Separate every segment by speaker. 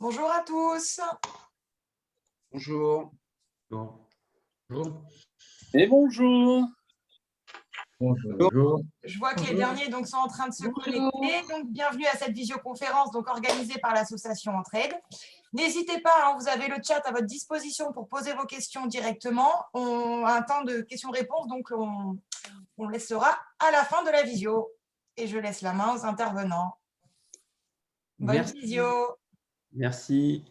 Speaker 1: Bonjour à tous.
Speaker 2: Bonjour.
Speaker 3: Bonjour.
Speaker 2: Et bonjour.
Speaker 3: Bonjour.
Speaker 1: Je vois que les derniers sont en train de se connecter. Donc, bienvenue à cette visioconférence organisée par l'association Entraide. N'hésitez pas, vous avez le chat à votre disposition pour poser vos questions directement. On a un temps de questions-réponses, donc on laissera à la fin de la visio. Et je laisse la main aux intervenants. Bonne visio.
Speaker 4: Merci.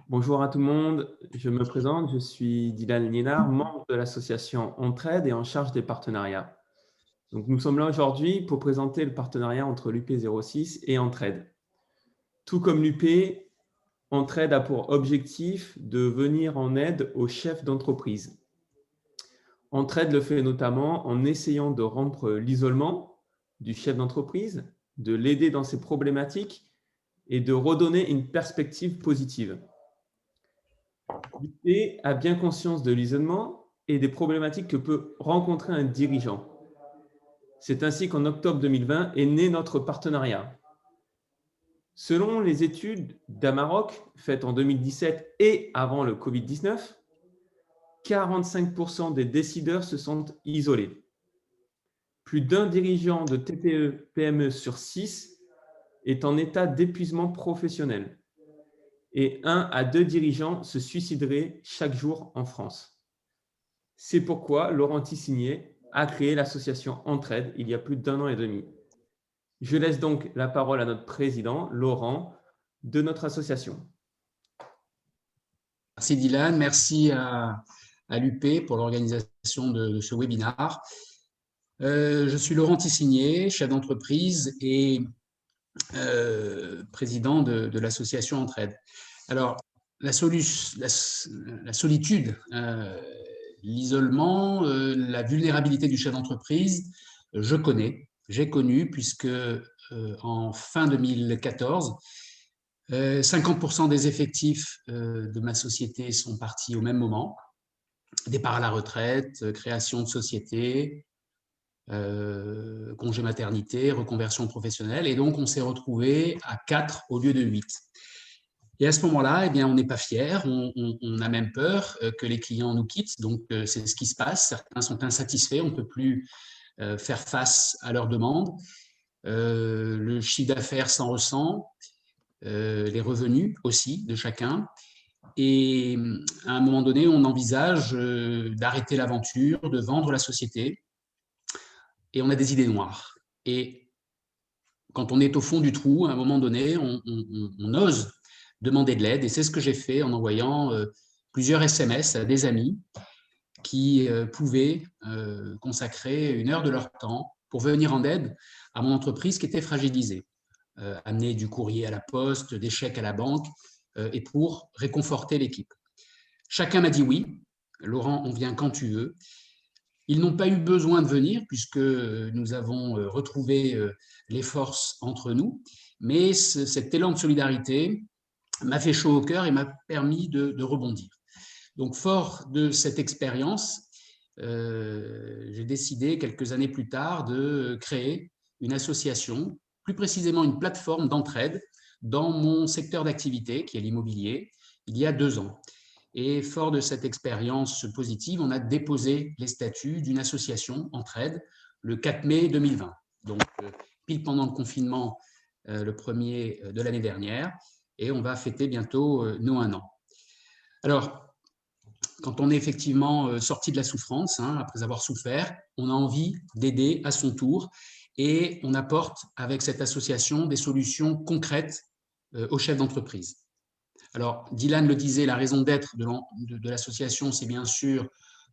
Speaker 4: Bonjour à tout le monde. Je me présente, je suis Dylan Liénard, membre de l'association Entraide et en charge des partenariats. Donc, nous sommes là aujourd'hui pour présenter le partenariat entre l'UP06 et Entraide. Tout comme l'UP, Entraide a pour objectif de venir en aide aux chefs d'entreprise. Entraide le fait notamment en essayant de rompre l'isolement du chef d'entreprise, de l'aider dans ses problématiques et de redonner une perspective positive. L'UP a bien conscience de l'isolement et des problématiques que peut rencontrer un dirigeant. C'est ainsi qu'en octobre 2020 est né notre partenariat. Selon les études d'Amaroc faites en 2017 et avant le Covid-19, 45% des décideurs se sentent isolés. Plus d'un dirigeant de TPE-PME sur 6 est en état d'épuisement professionnel et 1 à 2 dirigeants se suicideraient chaque jour en France. C'est pourquoi Laurent Tissigné a créé l'association Entraide il y a plus d'1 an et demi. Je laisse donc la parole à notre président, Laurent, de notre association.
Speaker 3: Merci Dylan, merci à l'UP pour l'organisation de ce webinaire. Je suis Laurent Tissigné, chef d'entreprise et président de l'association Entraide. Alors, la solitude, l'isolement, la vulnérabilité du chef d'entreprise, j'ai connu puisque en fin 2014, 50% des effectifs de ma société sont partis au même moment. Départ à la retraite, création de société, congé maternité, reconversion professionnelle. Et donc, on s'est retrouvé à 4 au lieu de 8. Et à ce moment-là, on n'est pas fiers, on a même peur que les clients nous quittent. Donc, c'est ce qui se passe. Certains sont insatisfaits, on ne peut plus faire face à leurs demandes. Le chiffre d'affaires s'en ressent, les revenus aussi de chacun. Et à un moment donné, on envisage d'arrêter l'aventure, de vendre la société. Et on a des idées noires. Et quand on est au fond du trou, à un moment donné, on ose demander de l'aide. Et c'est ce que j'ai fait en envoyant plusieurs SMS à des amis qui pouvaient consacrer 1 heure de leur temps pour venir en aide à mon entreprise qui était fragilisée. Amener du courrier à la poste, des chèques à la banque et pour réconforter l'équipe. Chacun m'a dit oui. Laurent, on vient quand tu veux. Ils n'ont pas eu besoin de venir puisque nous avons retrouvé les forces entre nous, mais cet élan de solidarité m'a fait chaud au cœur et m'a permis de rebondir. Donc, fort de cette expérience, j'ai décidé quelques années plus tard de créer une association, plus précisément une plateforme d'entraide dans mon secteur d'activité qui est l'immobilier, il y a 2 ans. Et fort de cette expérience positive, on a déposé les statuts d'une association Entraide le 4 mai 2020, donc pile pendant le confinement, le premier de l'année dernière, et on va fêter bientôt nos 1 an. Alors, quand on est effectivement sorti de la souffrance, après avoir souffert, on a envie d'aider à son tour, et on apporte avec cette association des solutions concrètes aux chefs d'entreprise. Alors, Dylan le disait, la raison d'être de l'association, c'est bien sûr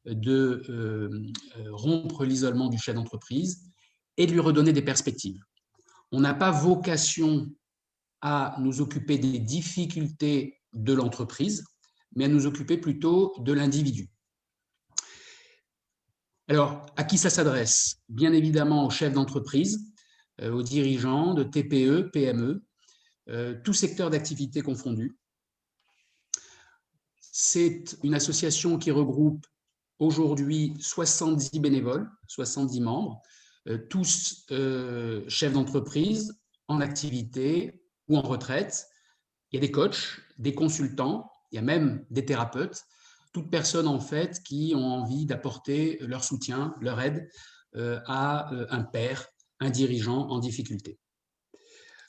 Speaker 3: de rompre l'isolement du chef d'entreprise et de lui redonner des perspectives. On n'a pas vocation à nous occuper des difficultés de l'entreprise, mais à nous occuper plutôt de l'individu. Alors, à qui ça s'adresse? Bien évidemment aux chefs d'entreprise, aux dirigeants de TPE, PME, tout secteur d'activité confondu. C'est une association qui regroupe aujourd'hui 70 bénévoles, 70 membres, tous chefs d'entreprise en activité ou en retraite. Il y a des coachs, des consultants, il y a même des thérapeutes, toutes personnes en fait qui ont envie d'apporter leur soutien, leur aide à un père, un dirigeant en difficulté.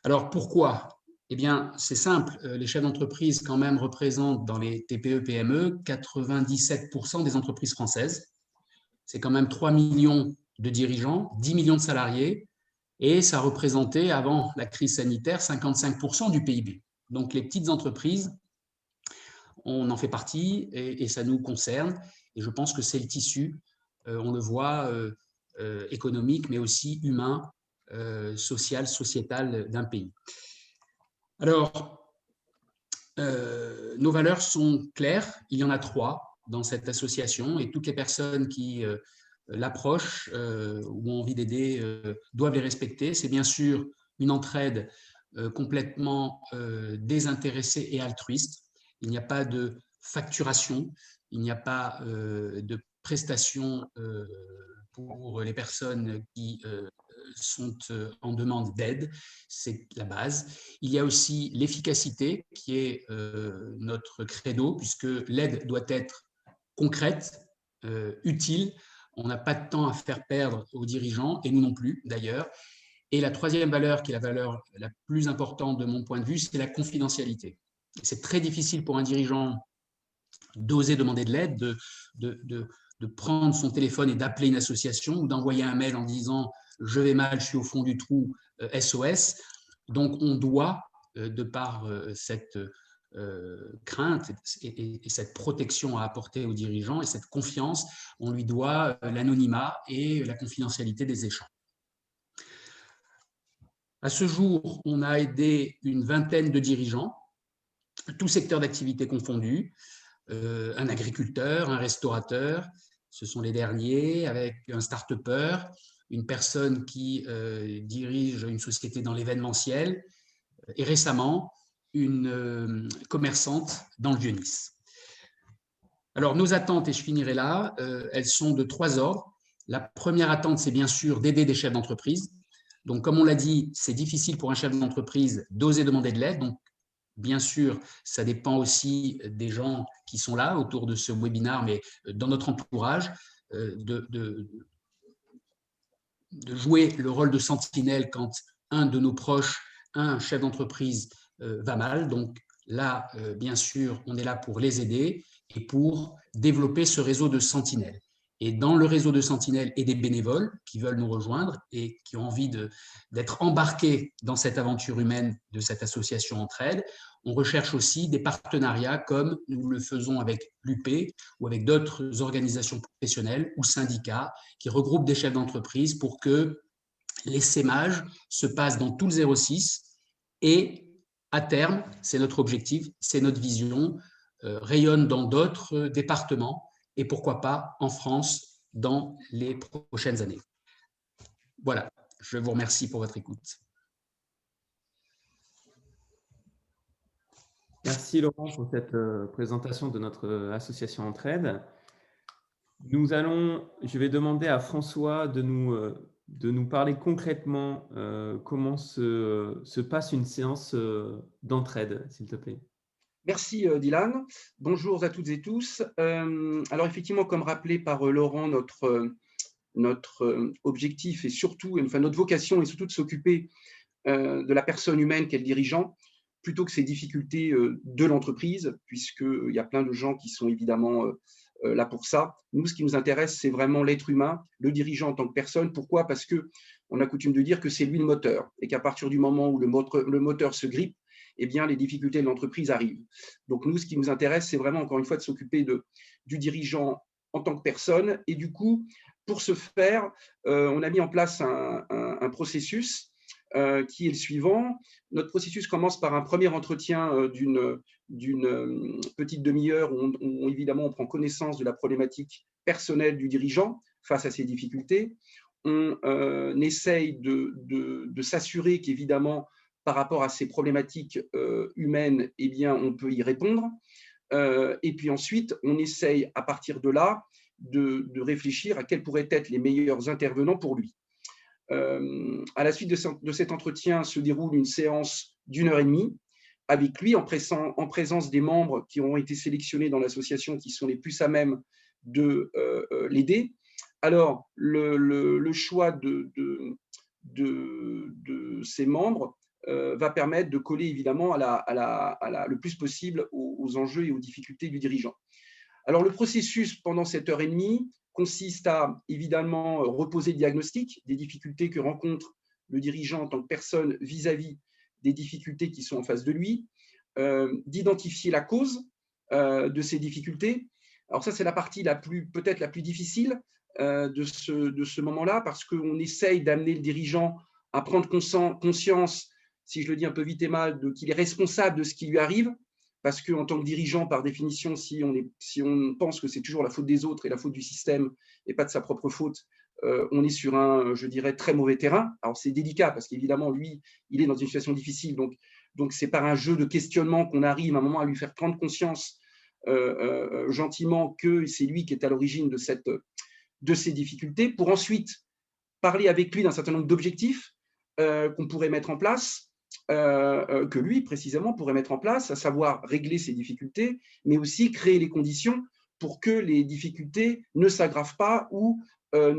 Speaker 3: Alors pourquoi? Eh bien, c'est simple, les chefs d'entreprise quand même représentent dans les TPE-PME 97% des entreprises françaises. C'est quand même 3 millions de dirigeants, 10 millions de salariés, et ça représentait avant la crise sanitaire 55% du PIB. Donc les petites entreprises, on en fait partie et ça nous concerne. Et je pense que c'est le tissu, on le voit, économique, mais aussi humain, social, sociétal d'un pays. Alors, nos valeurs sont claires. Il y en a 3 dans cette association et toutes les personnes qui l'approchent ou ont envie d'aider doivent les respecter. C'est bien sûr une entraide complètement désintéressée et altruiste. Il n'y a pas de facturation, il n'y a pas de prestation pour les personnes qui sont en demande d'aide, c'est la base. Il y a aussi l'efficacité qui est notre credo, puisque l'aide doit être concrète, utile. On n'a pas de temps à faire perdre aux dirigeants, et nous non plus d'ailleurs. Et la troisième valeur, qui est la valeur la plus importante de mon point de vue, c'est la confidentialité. C'est très difficile pour un dirigeant d'oser demander de l'aide, de prendre son téléphone et d'appeler une association ou d'envoyer un mail en disant « je vais mal, je suis au fond du trou, SOS ». Donc, on doit, de par cette crainte et cette protection à apporter aux dirigeants et cette confiance, on lui doit l'anonymat et la confidentialité des échanges. À ce jour, on a aidé une vingtaine de dirigeants, tous secteurs d'activité confondus, un agriculteur, un restaurateur, ce sont les derniers, avec un start-upper, une personne qui dirige une société dans l'événementiel, et récemment, une commerçante dans le Vieux-Nice. Alors, nos attentes, et je finirai là, elles sont de 3 ordres. La première attente, c'est bien sûr d'aider des chefs d'entreprise. Donc, comme on l'a dit, c'est difficile pour un chef d'entreprise d'oser demander de l'aide. Donc, bien sûr, ça dépend aussi des gens qui sont là autour de ce webinaire, mais dans notre entourage, de jouer le rôle de sentinelle quand un de nos proches, un chef d'entreprise va mal. Donc là, bien sûr, on est là pour les aider et pour développer ce réseau de sentinelles. Et dans le réseau de sentinelles et des bénévoles qui veulent nous rejoindre et qui ont envie d'être embarqués dans cette aventure humaine de cette association Entraide, on recherche aussi des partenariats comme nous le faisons avec l'UP ou avec d'autres organisations professionnelles ou syndicats qui regroupent des chefs d'entreprise pour que l'essaimage se passe dans tout le 06 et à terme, c'est notre objectif, c'est notre vision, rayonne dans d'autres départements et pourquoi pas en France dans les prochaines années. Voilà, je vous remercie pour votre écoute.
Speaker 4: Merci Laurent pour cette présentation de notre association Entraide. Je vais demander à François de nous parler concrètement comment se passe une séance d'entraide, s'il te plaît.
Speaker 5: Merci Dylan. Bonjour à toutes et tous. Alors effectivement, comme rappelé par Laurent, notre objectif et surtout, enfin notre vocation est surtout de s'occuper de la personne humaine qu'est le dirigeant, plutôt que ces difficultés de l'entreprise, puisqu'il y a plein de gens qui sont évidemment là pour ça. Nous, ce qui nous intéresse, c'est vraiment l'être humain, le dirigeant en tant que personne. Pourquoi? Parce qu'on a coutume de dire que c'est lui le moteur et qu'à partir du moment où le moteur se grippe, eh bien, les difficultés de l'entreprise arrivent. Donc, nous, ce qui nous intéresse, c'est vraiment, encore une fois, de s'occuper du dirigeant en tant que personne. Et du coup, pour ce faire, on a mis en place un processus qui est le suivant. Notre processus commence par un premier entretien d'une petite demi-heure où, évidemment, on prend connaissance de la problématique personnelle du dirigeant face à ses difficultés. On essaye de s'assurer qu'évidemment, par rapport à ces problématiques humaines, eh bien, on peut y répondre. Et puis ensuite, on essaye à partir de là de réfléchir à quels pourraient être les meilleurs intervenants pour lui. À la suite de cet entretien se déroule une séance d'1 heure et demie avec lui en présence des membres qui ont été sélectionnés dans l'association, qui sont les plus à même de l'aider. Alors, le choix de ces membres va permettre de coller évidemment le plus possible aux enjeux et aux difficultés du dirigeant. Alors, le processus pendant cette heure et demie consiste à évidemment reposer le diagnostic des difficultés que rencontre le dirigeant en tant que personne vis-à-vis des difficultés qui sont en face de lui, d'identifier la cause de ces difficultés. Alors ça, c'est la partie peut-être la plus difficile de ce moment-là, parce qu'on essaye d'amener le dirigeant à prendre conscience, si je le dis un peu vite et mal, qu'il est responsable de ce qui lui arrive, parce qu'en tant que dirigeant, par définition, si on pense que c'est toujours la faute des autres et la faute du système et pas de sa propre faute, on est sur un, je dirais, très mauvais terrain. Alors c'est délicat parce qu'évidemment, lui, il est dans une situation difficile, donc c'est par un jeu de questionnement qu'on arrive à un moment à lui faire prendre conscience gentiment que c'est lui qui est à l'origine de ces difficultés, pour ensuite parler avec lui d'un certain nombre d'objectifs qu'on pourrait mettre en place, que lui précisément pourrait mettre en place, à savoir régler ces difficultés, mais aussi créer les conditions pour que les difficultés ne s'aggravent pas ou ne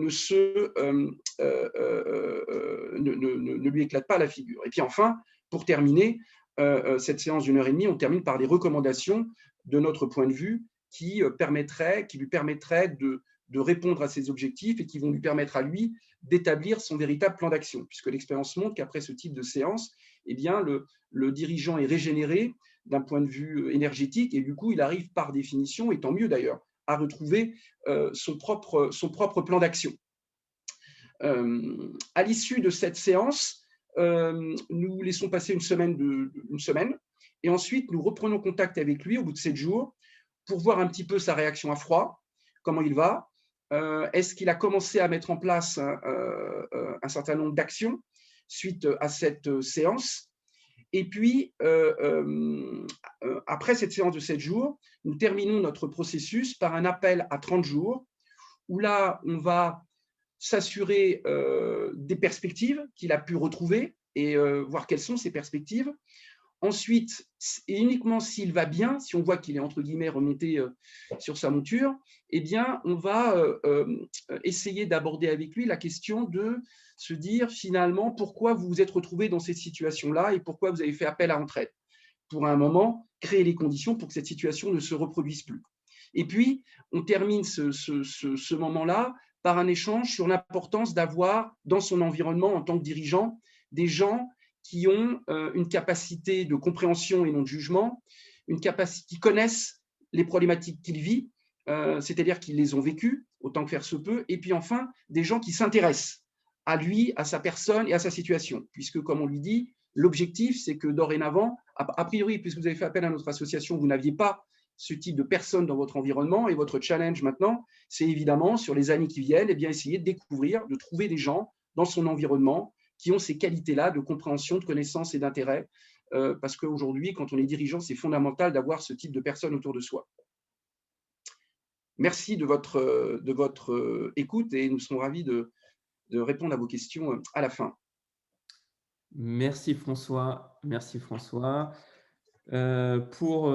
Speaker 5: lui éclatent pas la figure. Et puis enfin, pour terminer cette séance d'une heure et demie, on termine par des recommandations de notre point de vue qui lui permettraient de répondre à ses objectifs et qui vont lui permettre à lui d'établir son véritable plan d'action, puisque l'expérience montre qu'après ce type de séance, eh bien, le dirigeant est régénéré d'un point de vue énergétique et du coup, il arrive par définition, et tant mieux d'ailleurs, à retrouver son propre plan d'action. À l'issue de cette séance, nous laissons passer une semaine et ensuite nous reprenons contact avec lui au bout de 7 jours pour voir un petit peu sa réaction à froid, comment il va, est-ce qu'il a commencé à mettre en place un certain nombre d'actions suite à cette séance. Et puis, après cette séance de 7 jours, nous terminons notre processus par un appel à 30 jours, où là, on va s'assurer des perspectives qu'il a pu retrouver et voir quelles sont ces perspectives. Ensuite, et uniquement s'il va bien, si on voit qu'il est entre guillemets remonté sur sa monture, eh bien, on va essayer d'aborder avec lui la question de se dire finalement pourquoi vous vous êtes retrouvé dans cette situation-là et pourquoi vous avez fait appel à l'entraide. Pour un moment, créer les conditions pour que cette situation ne se reproduise plus. Et puis, on termine ce moment-là par un échange sur l'importance d'avoir dans son environnement en tant que dirigeant des gens qui ont une capacité de compréhension et non de jugement, qui connaissent les problématiques qu'il vit, c'est-à-dire qu'ils les ont vécues autant que faire se peut, et puis enfin, des gens qui s'intéressent à lui, à sa personne et à sa situation, puisque comme on lui dit, l'objectif, c'est que dorénavant, a priori, puisque vous avez fait appel à notre association, vous n'aviez pas ce type de personnes dans votre environnement, et votre challenge maintenant, c'est évidemment, sur les années qui viennent, eh bien, essayer de découvrir, de trouver des gens dans son environnement qui ont ces qualités-là de compréhension, de connaissance et d'intérêt, parce qu'aujourd'hui, quand on est dirigeant, c'est fondamental d'avoir ce type de personnes autour de soi. Merci de votre écoute et nous serons ravis de répondre à vos questions à la fin.
Speaker 4: Merci François. Merci François. Pour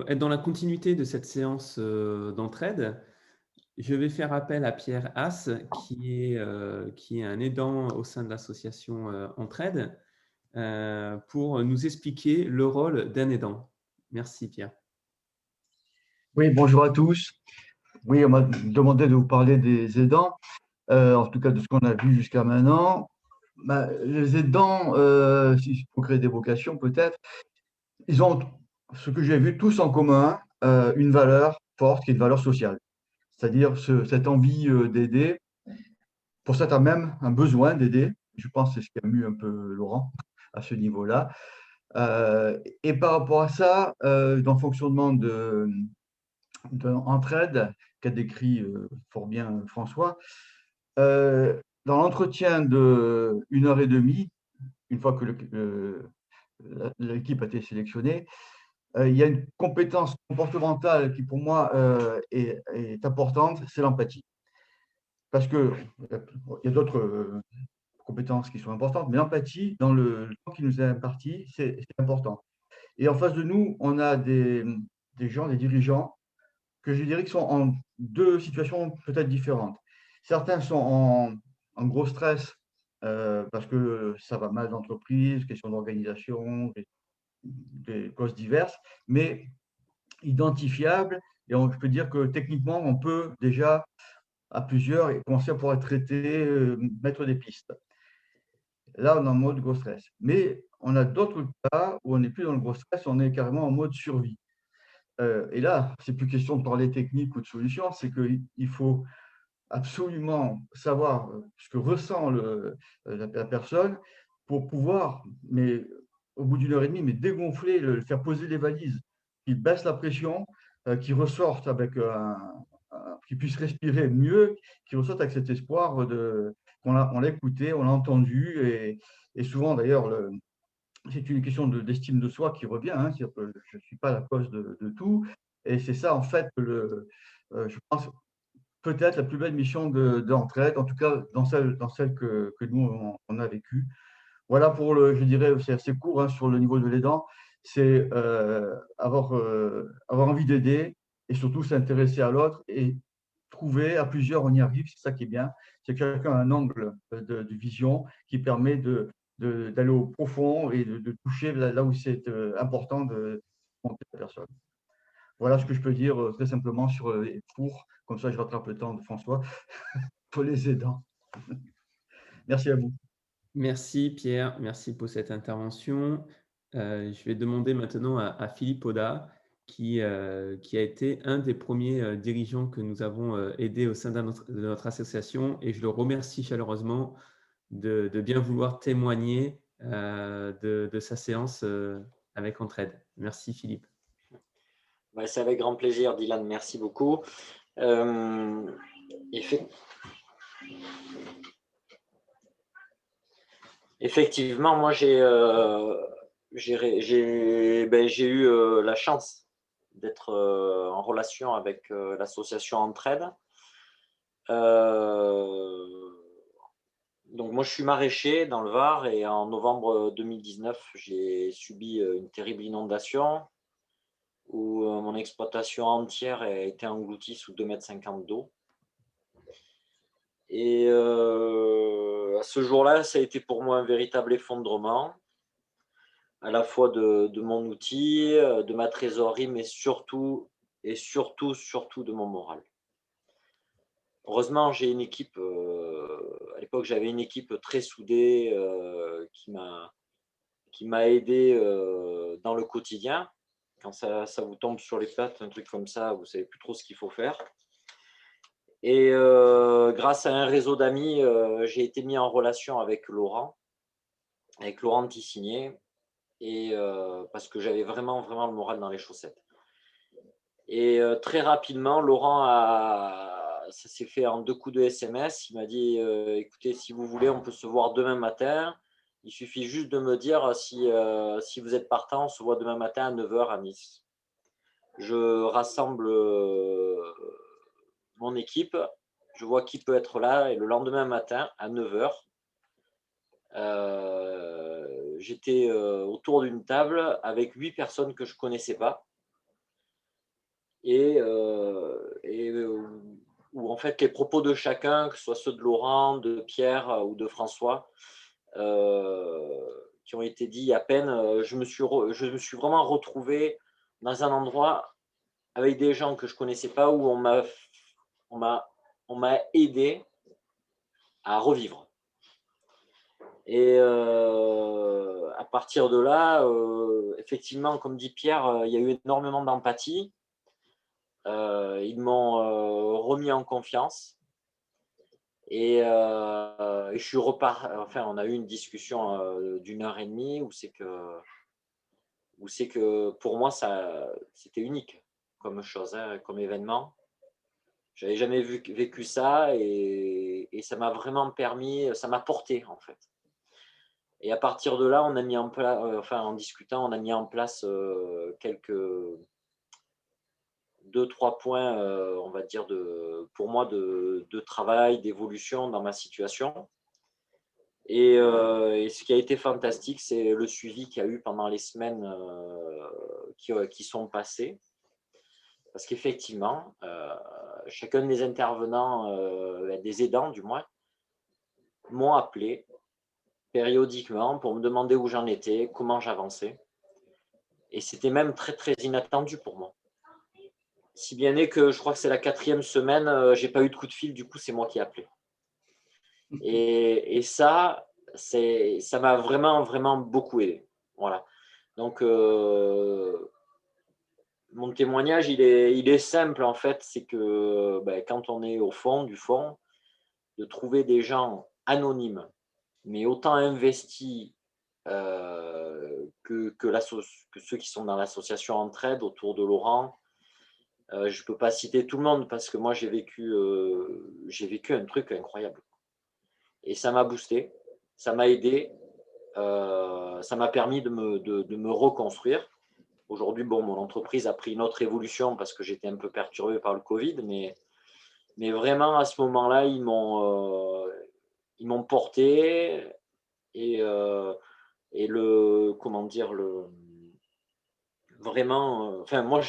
Speaker 4: être dans la continuité de cette séance d'entraide, je vais faire appel à Pierre Haas, qui est un aidant au sein de l'association Entraide, pour nous expliquer le rôle d'un aidant. Merci Pierre.
Speaker 6: Oui, bonjour à tous. Oui, on m'a demandé de vous parler des aidants, en tout cas de ce qu'on a vu jusqu'à maintenant. Les aidants, pour créer des vocations peut-être, ils ont, ce que j'ai vu, tous en commun, une valeur forte qui est une valeur sociale. C'est-à-dire cette envie d'aider, pour certains même un besoin d'aider. Je pense que c'est ce qui a mu un peu Laurent à ce niveau-là. Et par rapport à ça, dans le fonctionnement d'entraide qu'a décrit fort bien François, dans l'entretien de 1h30, une fois que l'équipe a été sélectionnée, il y a une compétence comportementale qui pour moi est importante, c'est l'empathie. Parce qu'il y a d'autres compétences qui sont importantes, mais l'empathie, dans le temps qui nous est imparti, c'est important. Et en face de nous, on a des gens, des dirigeants, que je dirais qui sont en deux situations peut-être différentes. Certains sont en gros stress parce que ça va mal d'entreprise, question d'organisation, des causes diverses, mais identifiables. Et je peux dire que techniquement, on peut déjà, à plusieurs, commencer à pouvoir traiter, mettre des pistes. Là, on est en mode gros stress. Mais on a d'autres cas où on n'est plus dans le gros stress, on est carrément en mode survie. Et là, c'est plus question de parler technique ou de solution, c'est qu'il faut absolument savoir ce que ressent la personne pour pouvoir, mais au bout d'une heure et demie, mais dégonfler, le faire poser les valises, qu'il baisse la pression, qu'il ressorte avec qu'il puisse respirer mieux, qu'il ressorte avec cet espoir qu'on l'a écouté, on l'a entendu, et souvent d'ailleurs, c'est une question d'estime de soi qui revient, hein, c'est-à-dire que je ne suis pas la cause de tout, et c'est ça en fait, je pense, peut-être la plus belle mission d'entraide, en tout cas dans celle que nous, on a vécue. Voilà pour je dirais, c'est assez court hein, sur le niveau de l'aidant, c'est avoir envie d'aider et surtout s'intéresser à l'autre et trouver, à plusieurs, on y arrive, c'est ça qui est bien, c'est que chacun a un angle de vision qui permet d'aller au profond et de toucher là où c'est important de monter la personne. Voilà ce que je peux dire très simplement sur comme ça je rattrape le temps de François, pour les aidants. Merci à vous.
Speaker 4: Merci Pierre, merci pour cette intervention. Je vais demander maintenant à Philippe Oda, qui a été un des premiers dirigeants que nous avons aidés au sein de notre association, et je le remercie chaleureusement de bien vouloir témoigner de sa séance avec Entraide. Merci Philippe.
Speaker 7: C'est avec grand plaisir, Dylan, merci beaucoup. Effectivement, moi j'ai eu la chance d'être en relation avec l'association Entraide. Donc moi je suis maraîcher dans le Var, et en novembre 2019 j'ai subi une terrible inondation où mon exploitation entière a été engloutie sous 2,50 m d'eau. Et à ce jour-là, ça a été pour moi un véritable effondrement, à la fois de mon outil, de ma trésorerie, mais surtout de mon moral. Heureusement, j'ai une équipe, à l'époque j'avais une équipe très soudée qui m'a aidé dans le quotidien. Quand ça vous tombe sur les pattes, un truc comme ça, vous ne savez plus trop ce qu'il faut faire. Et grâce à un réseau d'amis, j'ai été mis en relation avec Laurent Tissigné, et parce que j'avais vraiment le moral dans les chaussettes. Et très rapidement, Laurent, ça s'est fait en 2 coups de SMS. Il m'a dit écoutez, si vous voulez, on peut se voir demain matin. Il suffit juste de me dire si vous êtes partant, on se voit demain matin à 9 h à Nice. Je rassemble mon équipe, je vois qui peut être là, et le lendemain matin, à 9 h, j'étais autour d'une table avec 8 personnes que je ne connaissais pas, et où en fait les propos de chacun, que ce soit ceux de Laurent, de Pierre ou de François, qui ont été dits à peine, je me suis vraiment retrouvé dans un endroit avec des gens que je ne connaissais pas, où on m'a aidé à revivre. Et à partir de là, effectivement, comme dit Pierre, il y a eu énormément d'empathie. Ils m'ont remis en confiance. Et je suis reparti. Enfin, on a eu une discussion d'1 h 30 où c'est que pour moi, c'était unique comme chose, hein, comme événement. Je n'avais jamais vécu ça, et ça m'a vraiment permis, ça m'a porté en fait. Et à partir de là, on a mis en place, en discutant, on a mis en place quelques 2-3 points, on va dire, pour moi, de travail, d'évolution dans ma situation. Et ce qui a été fantastique, c'est le suivi qu'il y a eu pendant les semaines qui sont passées. Parce qu'effectivement, chacun des intervenants, des aidants du moins, m'ont appelé périodiquement pour me demander où j'en étais, comment j'avançais. Et c'était même très, très inattendu pour moi. Si bien est que je crois que c'est la 4e semaine, je n'ai pas eu de coup de fil, du coup, c'est moi qui ai appelé. Et ça m'a vraiment, vraiment beaucoup aidé. Voilà. Donc, mon témoignage, il est simple, en fait. C'est que quand on est au fond du fond, de trouver des gens anonymes, mais autant investis que ceux qui sont dans l'association Entraide autour de Laurent. Je ne peux pas citer tout le monde parce que moi, j'ai vécu un truc incroyable. Et ça m'a boosté, ça m'a aidé, ça m'a permis de me reconstruire. Aujourd'hui, bon, mon entreprise a pris une autre évolution parce que j'étais un peu perturbé par le Covid, mais vraiment, à ce moment-là, ils m'ont porté et comment dire, vraiment, enfin, moi,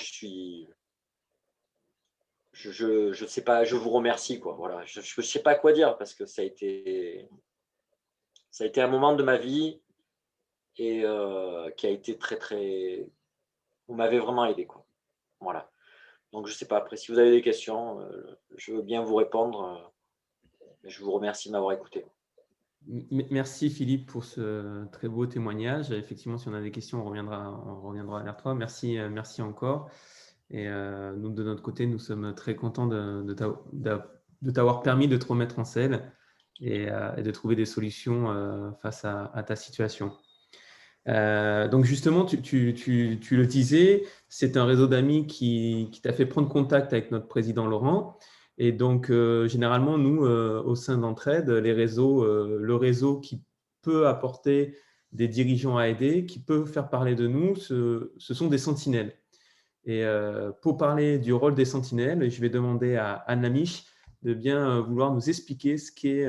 Speaker 7: je sais pas, je vous remercie, quoi. Voilà, je sais pas quoi dire parce que ça a été un moment de ma vie et qui a été très, très, vous m'avez vraiment aidé, quoi. Voilà. Donc, je sais pas, après, si vous avez des questions, je veux bien vous répondre. Je vous remercie de m'avoir écouté.
Speaker 4: Merci Philippe pour ce très beau témoignage. Effectivement, si on a des questions, on reviendra vers toi. Merci encore. Et nous, de notre côté, nous sommes très contents de t'avoir permis de te remettre en selle et de trouver des solutions face à ta situation. Donc justement, tu le disais, c'est un réseau d'amis qui t'a fait prendre contact avec notre président Laurent. Et donc, généralement, nous, au sein d'Entraide, le réseau qui peut apporter des dirigeants à aider, qui peut faire parler de nous, ce sont des sentinelles. Et pour parler du rôle des sentinelles, je vais demander à Anne Lamiche de bien vouloir nous expliquer ce qu'est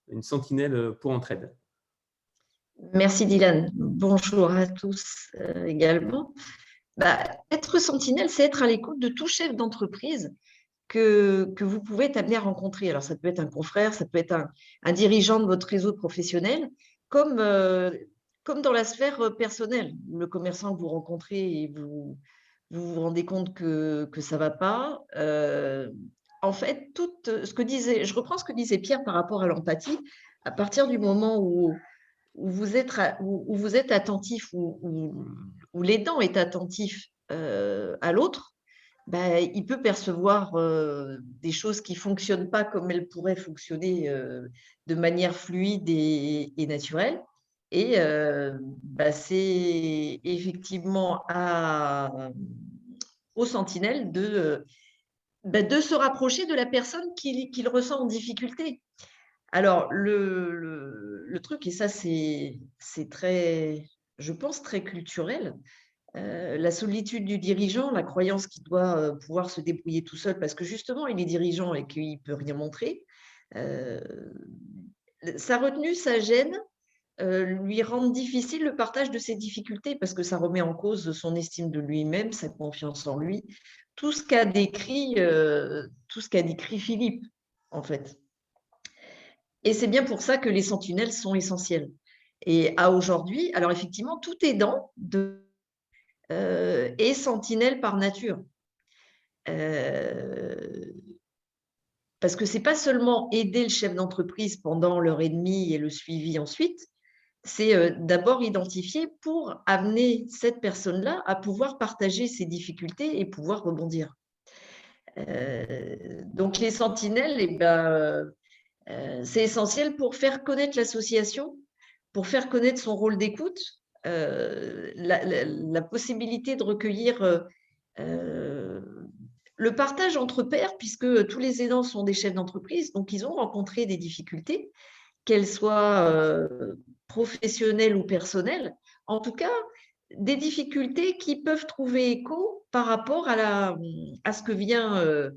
Speaker 4: une sentinelle pour Entraide.
Speaker 8: Merci Dylan. Bonjour à tous également. Être sentinelle, c'est être à l'écoute de tout chef d'entreprise que vous pouvez être amené à rencontrer. Alors, ça peut être un confrère, ça peut être un dirigeant de votre réseau professionnel, comme dans la sphère personnelle. Le commerçant que vous rencontrez et vous vous rendez compte que ça ne va pas. En fait, je reprends ce que disait Pierre par rapport à l'empathie. À partir du moment où vous êtes attentif, où l'aidant est attentif à l'autre, il peut percevoir des choses qui ne fonctionnent pas comme elles pourraient fonctionner de manière fluide et naturelle. Et c'est effectivement aux sentinelles de se rapprocher de la personne qu'il ressent en difficulté. Alors, le truc, et ça c'est très, je pense, très culturel, la solitude du dirigeant, la croyance qu'il doit pouvoir se débrouiller tout seul parce que justement, il est dirigeant et qu'il ne peut rien montrer. Sa retenue, sa gêne lui rendent difficile le partage de ses difficultés parce que ça remet en cause son estime de lui-même, sa confiance en lui, tout ce qu'a décrit Philippe, en fait. Et c'est bien pour ça que les sentinelles sont essentielles. Et à aujourd'hui, alors effectivement, tout aidant est sentinelle par nature. Parce que ce n'est pas seulement aider le chef d'entreprise pendant l'heure et demie et le suivi ensuite, c'est d'abord identifier pour amener cette personne-là à pouvoir partager ses difficultés et pouvoir rebondir. Donc les sentinelles, c'est essentiel pour faire connaître l'association, pour faire connaître son rôle d'écoute, la possibilité de recueillir le partage entre pairs, puisque tous les aidants sont des chefs d'entreprise, donc ils ont rencontré des difficultés, qu'elles soient professionnelles ou personnelles. En tout cas, des difficultés qui peuvent trouver écho par rapport à ce que vient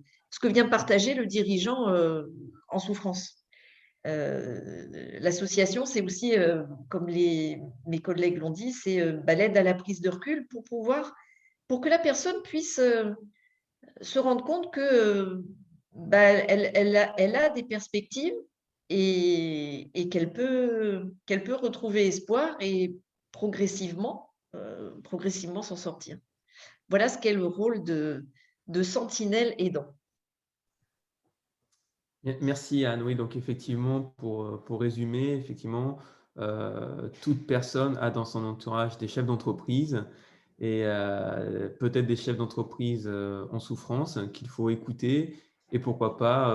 Speaker 8: partager le dirigeant en souffrance. L'association, c'est aussi, comme mes collègues l'ont dit, c'est l'aide à la prise de recul pour que la personne puisse se rendre compte que elle a des perspectives et qu'elle peut retrouver espoir et progressivement s'en sortir. Voilà ce qu'est le rôle de sentinelle aidant.
Speaker 4: Merci Anne. Oui, donc effectivement, pour résumer, effectivement, toute personne a dans son entourage des chefs d'entreprise et peut-être des chefs d'entreprise en souffrance qu'il faut écouter et pourquoi pas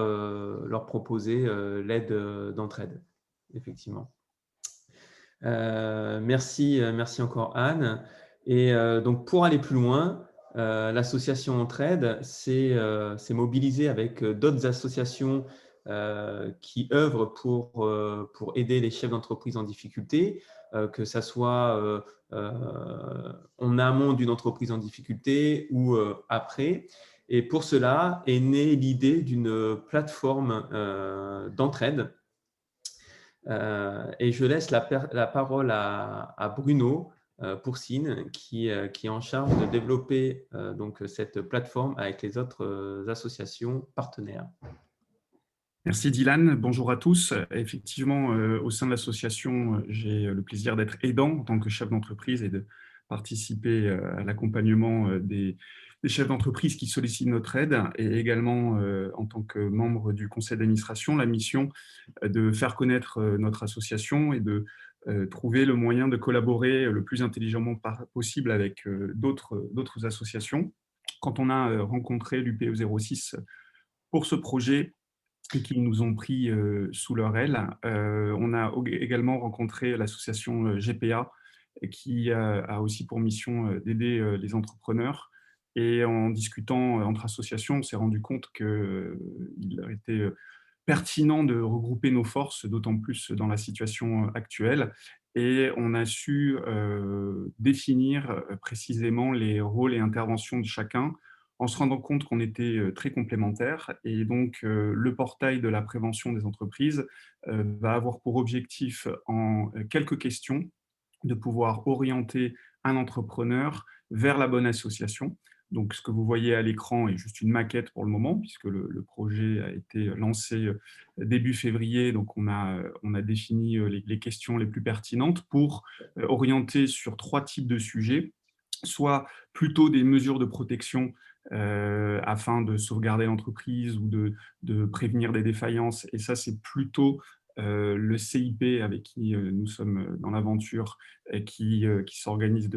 Speaker 4: leur proposer l'aide d'entraide, effectivement. Merci encore Anne. Et donc pour aller plus loin, l'association Entraide s'est mobilisée avec d'autres associations qui œuvrent pour aider les chefs d'entreprise en difficulté, que ce soit en amont d'une entreprise en difficulté ou après. Et pour cela est née l'idée d'une plateforme d'entraide. Et je laisse la parole à Bruno Poursine, qui est en charge de développer donc, cette plateforme avec les autres associations partenaires.
Speaker 9: Merci Dylan, bonjour à tous. Effectivement, au sein de l'association, j'ai le plaisir d'être aidant en tant que chef d'entreprise et de participer à l'accompagnement des chefs d'entreprise qui sollicitent notre aide, et également en tant que membre du conseil d'administration, la mission de faire connaître notre association et de trouver le moyen de collaborer le plus intelligemment possible avec d'autres associations. Quand on a rencontré l'UPE 06 pour ce projet, et qu'ils nous ont pris sous leur aile. On a également rencontré l'association GPA, qui a aussi pour mission d'aider les entrepreneurs. Et en discutant entre associations, on s'est rendu compte qu'il était pertinent de regrouper nos forces, d'autant plus dans la situation actuelle. Et on a su définir précisément les rôles et interventions de chacun, en se rendant compte qu'on était très complémentaires. Et donc, le portail de la prévention des entreprises va avoir pour objectif, en quelques questions, de pouvoir orienter un entrepreneur vers la bonne association. Donc, ce que vous voyez à l'écran est juste une maquette pour le moment, puisque le projet a été lancé début février. Donc, on a défini les questions les plus pertinentes pour orienter sur 3 types de sujets, soit plutôt des mesures de protection afin de sauvegarder l'entreprise ou de prévenir des défaillances. Et ça, c'est plutôt le CIP avec qui nous sommes dans l'aventure et qui s'organise,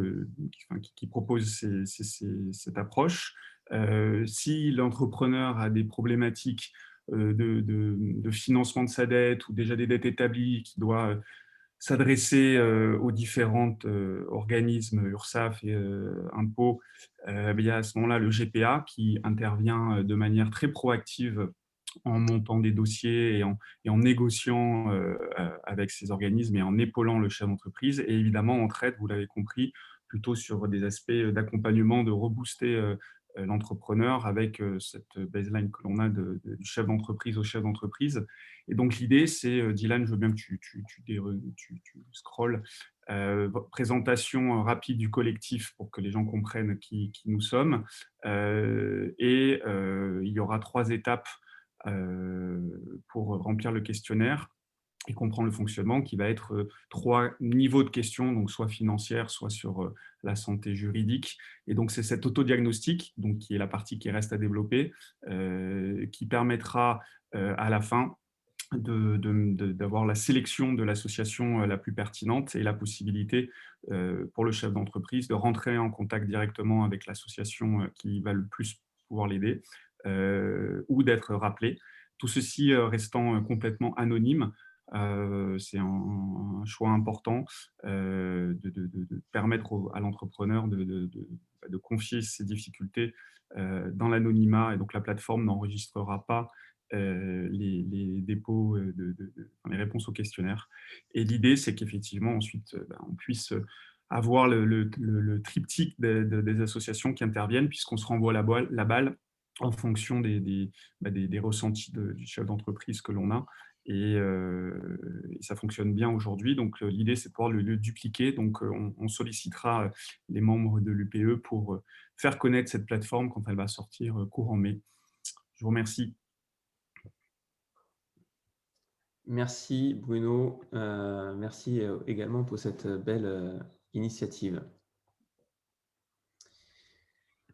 Speaker 9: qui propose cette approche. Si l'entrepreneur a des problématiques de financement de sa dette ou déjà des dettes établies, qui doit s'adresser aux différents organismes, URSSAF et impôts, il y a à ce moment-là le GPA qui intervient de manière très proactive en montant des dossiers et en négociant avec ces organismes et en épaulant le chef d'entreprise. Et évidemment, Entraide, vous l'avez compris, plutôt sur des aspects d'accompagnement, de rebooster l'entrepreneur avec cette baseline que l'on a du chef d'entreprise au chef d'entreprise. Et donc, l'idée, c'est, Dylan, je veux bien que tu scrolles, présentation rapide du collectif pour que les gens comprennent qui nous sommes. Et il y aura 3 étapes pour remplir le questionnaire et comprendre le fonctionnement, qui va être 3 niveaux de questions, donc soit financière, soit sur la santé juridique. Et donc, c'est cet autodiagnostic, donc, qui est la partie qui reste à développer, qui permettra à la fin d'avoir la sélection de l'association la plus pertinente et la possibilité pour le chef d'entreprise de rentrer en contact directement avec l'association qui va le plus pouvoir l'aider ou d'être rappelé. Tout ceci restant complètement anonyme. C'est un choix important de permettre à l'entrepreneur de confier ses difficultés dans l'anonymat, et donc la plateforme n'enregistrera pas les dépôts, les réponses au questionnaire. Et l'idée, c'est qu'effectivement, ensuite, on puisse avoir le triptyque des associations qui interviennent, puisqu'on se renvoie la balle en fonction des ressentis du chef d'entreprise que l'on a. et ça fonctionne bien aujourd'hui. Donc, l'idée, c'est de pouvoir le dupliquer. Donc, on sollicitera les membres de l'UPE pour faire connaître cette plateforme quand elle va sortir courant mai. Je vous remercie.
Speaker 4: Merci Bruno, merci également pour cette belle initiative.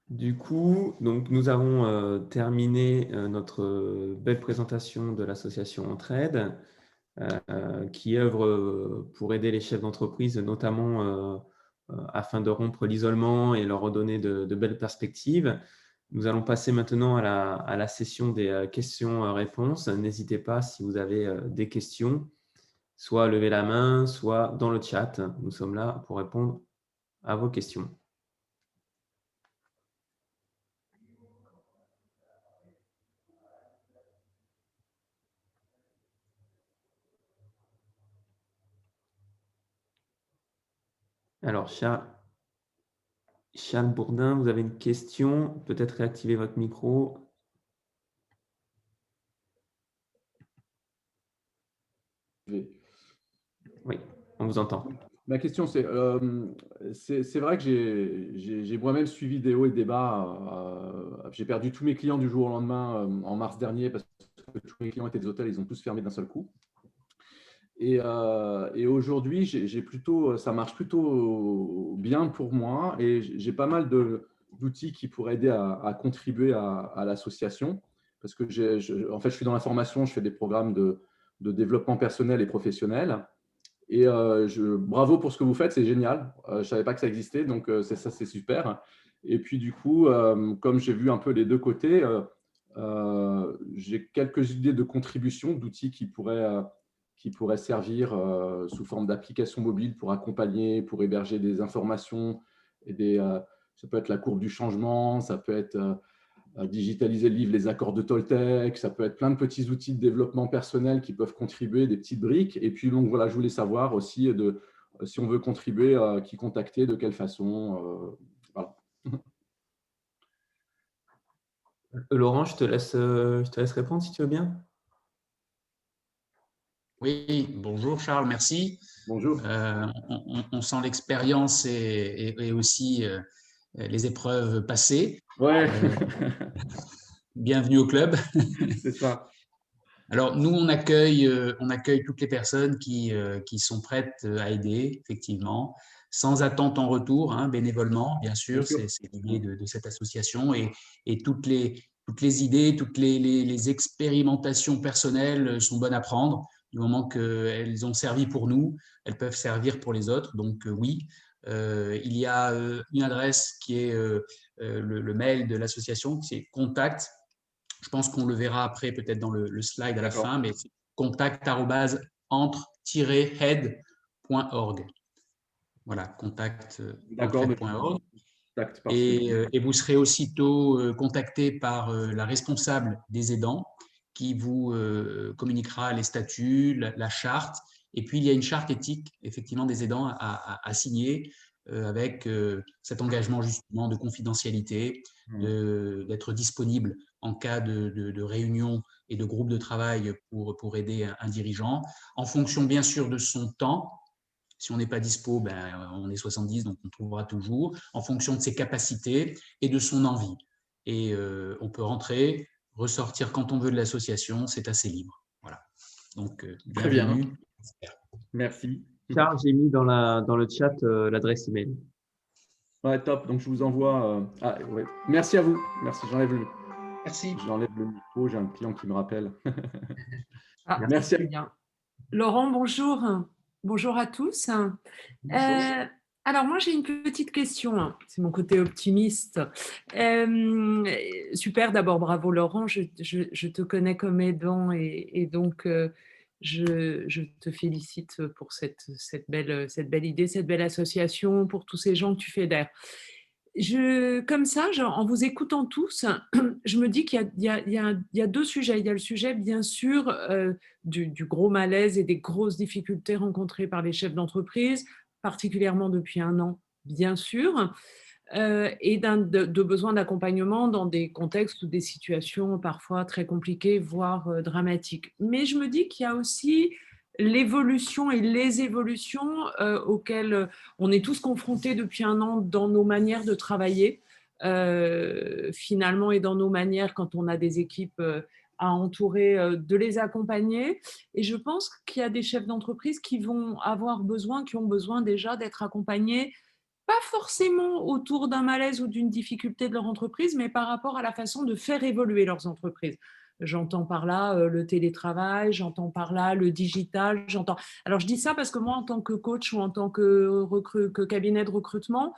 Speaker 4: Du coup, donc, nous avons terminé notre belle présentation de l'association Entraide, qui œuvre pour aider les chefs d'entreprise, notamment afin de rompre l'isolement et leur redonner de belles perspectives. Nous allons passer maintenant à la session des questions-réponses. N'hésitez pas, si vous avez des questions, soit à lever la main, soit dans le chat. Nous sommes là pour répondre à vos questions. Alors, Charles Bourdin, vous avez une question? Peut-être réactiver votre micro. Oui, on vous entend.
Speaker 2: Ma question, c'est vrai que j'ai moi-même suivi des hauts et des bas. J'ai perdu tous mes clients du jour au lendemain en mars dernier parce que tous mes clients étaient des hôtels, ils ont tous fermé d'un seul coup. Et aujourd'hui, ça marche plutôt bien pour moi et j'ai pas mal d'outils qui pourraient aider à contribuer à l'association parce que en fait, je suis dans la formation, je fais des programmes de développement personnel et professionnel. Et bravo pour ce que vous faites, c'est génial. Je ne savais pas que ça existait, donc ça, c'est super. Et puis du coup, comme j'ai vu un peu les deux côtés, j'ai quelques idées de contribution, d'outils qui pourraient servir sous forme d'applications mobiles pour accompagner, pour héberger des informations. Ça peut être la courbe du changement, ça peut être digitaliser le livre Les accords de Toltec, ça peut être plein de petits outils de développement personnel qui peuvent contribuer, des petites briques. Et puis, donc, voilà, je voulais savoir aussi si on veut contribuer, qui contacter, de quelle façon. Voilà.
Speaker 4: Laurent, je te laisse répondre si tu veux bien.
Speaker 3: Oui, bonjour Charles, merci.
Speaker 2: Bonjour.
Speaker 3: On sent l'expérience et aussi les épreuves passées.
Speaker 2: Ouais.
Speaker 3: Bienvenue au club.
Speaker 2: C'est ça.
Speaker 3: Alors, nous, on accueille toutes les personnes qui sont prêtes à aider, effectivement, sans attente en retour, hein, bénévolement, bien sûr. C'est l'idée de cette association. Et toutes les idées, toutes les expérimentations personnelles sont bonnes à prendre. Du moment qu'elles ont servi pour nous, elles peuvent servir pour les autres. Donc, oui, il y a une adresse qui est le mail de l'association, qui est contact. Je pense qu'on le verra après, peut-être dans le slide à la fin, mais c'est contact@entre-head.org. Voilà, contact.org. Et vous serez aussitôt contacté par la responsable des aidants qui vous communiquera les statuts, la charte. Et puis, il y a une charte éthique, effectivement, des aidants à signer avec cet engagement justement de confidentialité, d'être disponible en cas de réunion et de groupe de travail pour aider un dirigeant, en fonction bien sûr de son temps. Si on n'est pas dispo, on est 70, donc on trouvera toujours, en fonction de ses capacités et de son envie. Et on peut rentrer, ressortir quand on veut de l'association, c'est assez libre. Voilà. Donc,
Speaker 2: très bien.
Speaker 4: Merci. Charles, j'ai mis dans le chat l'adresse email.
Speaker 2: Ouais, top. Donc, je vous envoie… ouais. Merci à vous. Merci, j'enlève le…
Speaker 5: Merci.
Speaker 2: J'enlève le micro, j'ai un client qui me rappelle.
Speaker 10: Merci. Bien. Laurent, bonjour. Bonjour à tous. Bonjour. Alors, moi, j'ai une petite question. C'est mon côté optimiste. Super, d'abord, bravo Laurent. Je te connais comme aidant et donc je te félicite pour cette belle idée, cette belle association, pour tous ces gens que tu fédères. Comme ça, en vous écoutant tous, je me dis qu'il y a deux sujets. Il y a le sujet, bien sûr, du gros malaise et des grosses difficultés rencontrées par les chefs d'entreprise, particulièrement depuis un an, bien sûr. et de besoin d'accompagnement dans des contextes ou des situations parfois très compliquées, voire dramatiques. Mais je me dis qu'il y a aussi l'évolution et les évolutions auxquelles on est tous confrontés depuis un an dans nos manières de travailler, finalement, et dans nos manières, quand on a des équipes à entourer, de les accompagner. Et je pense qu'il y a des chefs d'entreprise qui vont avoir besoin, qui ont besoin déjà d'être accompagnés, pas forcément autour d'un malaise ou d'une difficulté de leur entreprise, mais par rapport à la façon de faire évoluer leurs entreprises. J'entends par là le télétravail, j'entends par là le digital, j'entends… Alors, je dis ça parce que moi, en tant que coach ou en tant que cabinet de recrutement,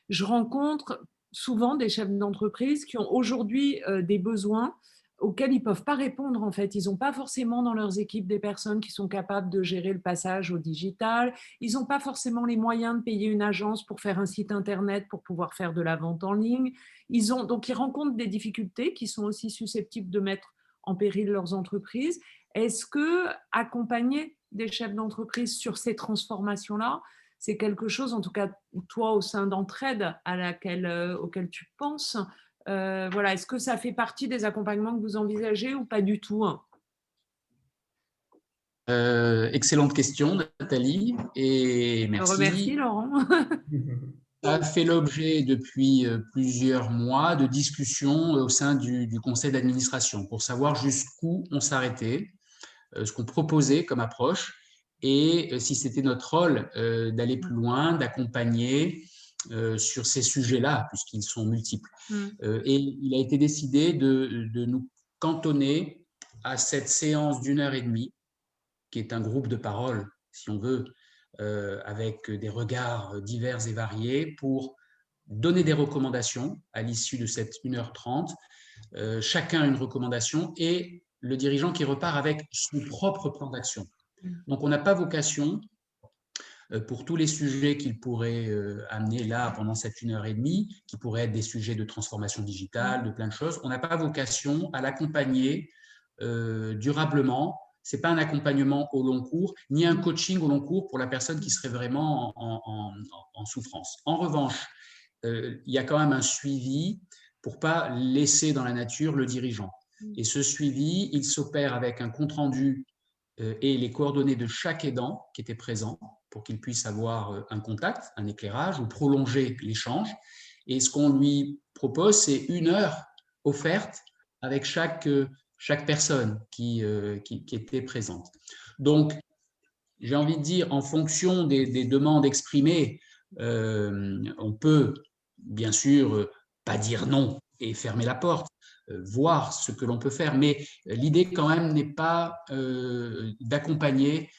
Speaker 10: je rencontre souvent des chefs d'entreprise qui ont aujourd'hui des besoins auxquels ils ne peuvent pas répondre, en fait. Ils n'ont pas forcément dans leurs équipes des personnes qui sont capables de gérer le passage au digital. Ils n'ont pas forcément les moyens de payer une agence pour faire un site internet pour pouvoir faire de la vente en ligne. Donc, ils rencontrent des difficultés qui sont aussi susceptibles de mettre en péril leurs entreprises. Est-ce que accompagner des chefs d'entreprise sur ces transformations-là, c'est quelque chose, en tout cas toi au sein d'Entraide, auquel tu penses, voilà, est-ce que ça fait partie des accompagnements que vous envisagez ou pas du tout?
Speaker 3: Excellente question, Nathalie, et merci.
Speaker 10: Remercie, Laurent.
Speaker 3: Ça a fait l'objet depuis plusieurs mois de discussions au sein du conseil d'administration pour savoir jusqu'où on s'arrêtait, ce qu'on proposait comme approche et si c'était notre rôle d'aller plus loin, d'accompagner sur ces sujets-là, puisqu'ils sont multiples. Et il a été décidé de nous cantonner à cette séance d'1h30, qui est un groupe de parole, si on veut, avec des regards divers et variés, pour donner des recommandations à l'issue de cette 1h30, chacun une recommandation, et le dirigeant qui repart avec son propre plan d'action. Donc, on n'a pas vocation, pour tous les sujets qu'il pourrait amener là pendant cette 1h30, qui pourraient être des sujets de transformation digitale, de plein de choses, on n'a pas vocation à l'accompagner durablement. Ce n'est pas un accompagnement au long cours, ni un coaching au long cours pour la personne qui serait vraiment en souffrance. En revanche, il y a quand même un suivi pour ne pas laisser dans la nature le dirigeant. Et ce suivi, il s'opère avec un compte-rendu et les coordonnées de chaque aidant qui était présent pour qu'il puisse avoir un contact, un éclairage ou prolonger l'échange. Et ce qu'on lui propose, c'est 1 heure offerte avec chaque personne qui était présente. Donc, j'ai envie de dire, en fonction des demandes exprimées, on peut bien sûr pas dire non et fermer la porte, voir ce que l'on peut faire, mais l'idée quand même n'est pas d'accompagner,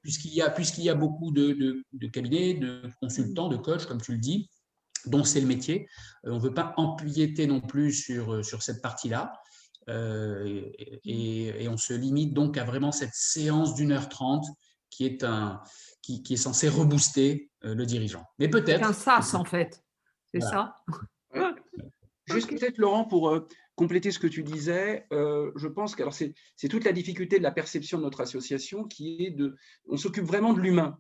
Speaker 3: puisqu'il y a beaucoup de cabinets, de consultants, de coachs, comme tu le dis, dont c'est le métier. On ne veut pas empiéter non plus sur cette partie-là. Et on se limite donc à vraiment cette séance d'1h30 qui est censée rebooster le dirigeant. Mais peut-être…
Speaker 10: C'est un sas, en fait. C'est
Speaker 3: voilà.
Speaker 10: Ça.
Speaker 5: Juste peut-être, Laurent, pour compléter ce que tu disais, je pense que c'est toute la difficulté de la perception de notre association qui est on s'occupe vraiment de l'humain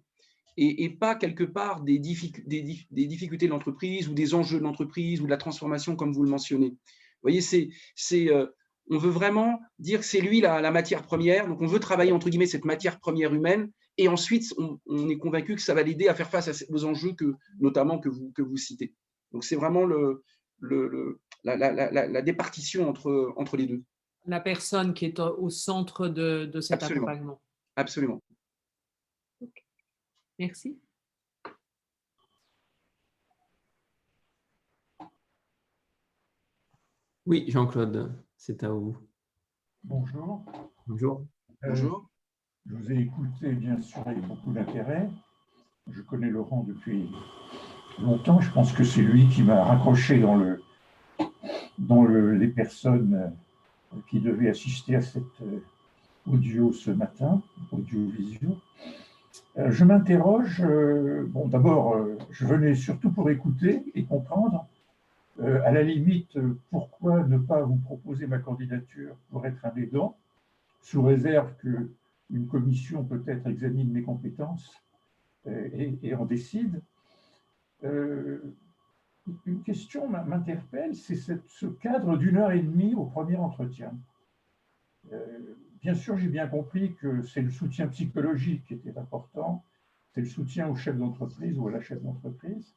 Speaker 5: et pas quelque part des difficultés de l'entreprise ou des enjeux de l'entreprise ou de la transformation comme vous le mentionnez. Vous voyez, on veut vraiment dire que c'est lui la matière première, donc on veut travailler entre guillemets cette matière première humaine et ensuite on est convaincu que ça va l'aider à faire face aux enjeux notamment que vous citez. Donc c'est vraiment la départition entre les deux.
Speaker 10: La personne qui est au centre de cet accompagnement.
Speaker 5: Absolument.
Speaker 10: Okay. Merci.
Speaker 4: Oui, Jean-Claude, c'est à vous.
Speaker 11: Bonjour.
Speaker 4: Bonjour.
Speaker 5: Bonjour.
Speaker 11: Je vous ai écouté, bien sûr, avec beaucoup d'intérêt. Je connais Laurent depuis longtemps. Je pense que c'est lui qui m'a raccroché dans les personnes qui devaient assister à cette audio ce matin, audio-visio. Je m'interroge. Bon, d'abord, je venais surtout pour écouter et comprendre. À la limite, pourquoi ne pas vous proposer ma candidature pour être un aidant, sous réserve qu'une commission peut-être examine mes compétences et en décide. Une question m'interpelle, c'est ce cadre d'1 h 30 au premier entretien. Bien sûr, j'ai bien compris que c'est le soutien psychologique qui était important, c'est le soutien au chef d'entreprise ou à la chef d'entreprise,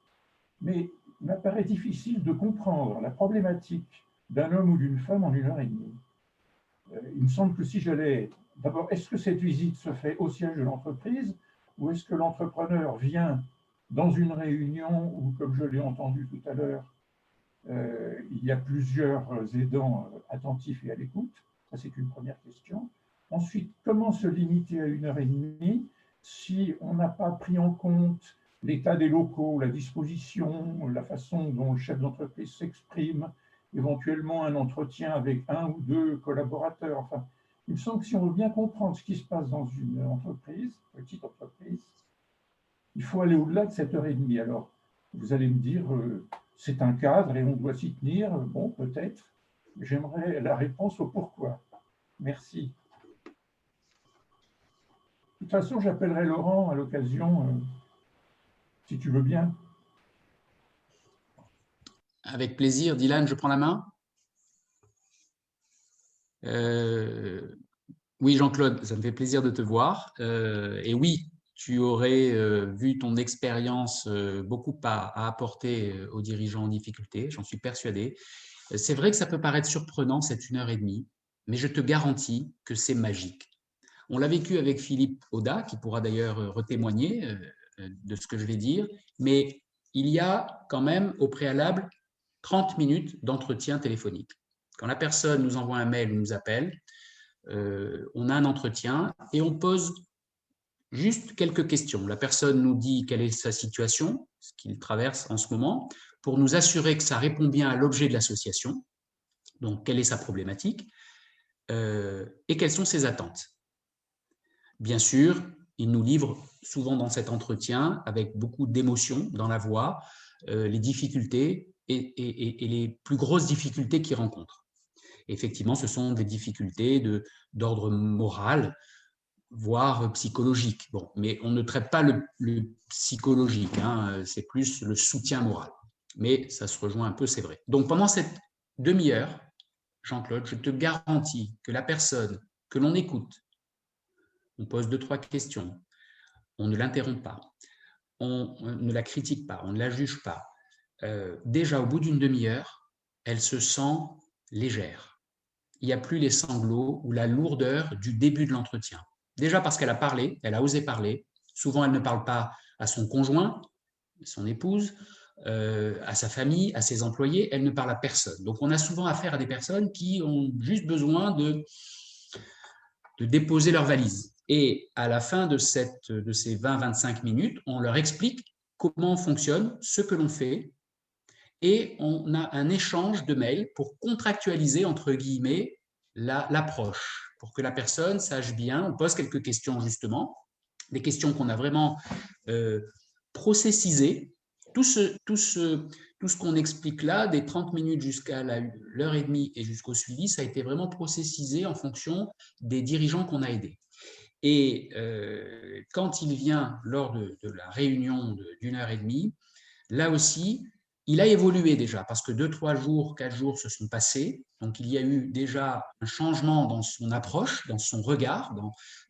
Speaker 11: mais il m'apparaît difficile de comprendre la problématique d'un homme ou d'une femme en 1 h 30. Il me semble que si j'allais… D'abord, est-ce que cette visite se fait au siège de l'entreprise ou est-ce que l'entrepreneur vient dans une réunion où, comme je l'ai entendu tout à l'heure, il y a plusieurs aidants attentifs et à l'écoute? Ça, c'est une première question. Ensuite, comment se limiter à 1 h 30 si on n'a pas pris en compte l'état des locaux, la disposition, la façon dont le chef d'entreprise s'exprime, éventuellement un entretien avec 1 ou 2 collaborateurs. Enfin, il me semble que si on veut bien comprendre ce qui se passe dans une entreprise, petite entreprise, il faut aller au-delà de 7 h 30. Alors, vous allez me dire, c'est un cadre et on doit s'y tenir. Bon, peut-être. J'aimerais la réponse au pourquoi. Merci. De toute façon, j'appellerai Laurent à l'occasion, si tu veux bien.
Speaker 3: Avec plaisir. Dylan, je prends la main. Oui, Jean-Claude, ça me fait plaisir de te voir. Et oui, tu aurais vu ton expérience beaucoup à apporter aux dirigeants en difficulté, j'en suis persuadé. C'est vrai que ça peut paraître surprenant, cette 1 h 30, mais je te garantis que c'est magique. On l'a vécu avec Philippe Audat, qui pourra d'ailleurs retémoigner de ce que je vais dire, mais il y a quand même au préalable 30 minutes d'entretien téléphonique. Quand la personne nous envoie un mail ou nous appelle, on a un entretien et on pose juste quelques questions. La personne nous dit quelle est sa situation, ce qu'il traverse en ce moment, pour nous assurer que ça répond bien à l'objet de l'association, donc quelle est sa problématique, et quelles sont ses attentes. Bien sûr, il nous livre souvent dans cet entretien, avec beaucoup d'émotion dans la voix, les difficultés et les plus grosses difficultés qu'il rencontre. Effectivement, ce sont des difficultés d'ordre moral, voire psychologique. Bon, mais on ne traite pas le psychologique, hein, c'est plus le soutien moral. Mais ça se rejoint un peu, c'est vrai. Donc, pendant cette demi-heure, Jean-Claude, je te garantis que la personne que l'on écoute, on pose 2-3 questions, on ne l'interrompt pas, on ne la critique pas, on ne la juge pas. Déjà, au bout d'une demi-heure, elle se sent légère. Il n'y a plus les sanglots ou la lourdeur du début de l'entretien. Déjà parce qu'elle a parlé, elle a osé parler. Souvent, elle ne parle pas à son conjoint, son épouse, à sa famille, à ses employés, elle ne parle à personne. Donc, on a souvent affaire à des personnes qui ont juste besoin de déposer leur valise. Et à la fin de ces 20-25 minutes, on leur explique comment fonctionne ce que l'on fait et on a un échange de mails pour contractualiser, entre guillemets, l'approche, pour que la personne sache bien, on pose quelques questions justement, des questions qu'on a vraiment processisées. Tout ce qu'on explique là, des 30 minutes jusqu'à l'1h30 et jusqu'au suivi, ça a été vraiment processisé en fonction des dirigeants qu'on a aidés. Et quand il vient lors de la réunion d'1 h 30, là aussi, il a évolué déjà, parce que 2-3 jours, 4 jours se sont passés. Donc, il y a eu déjà un changement dans son approche, dans son regard,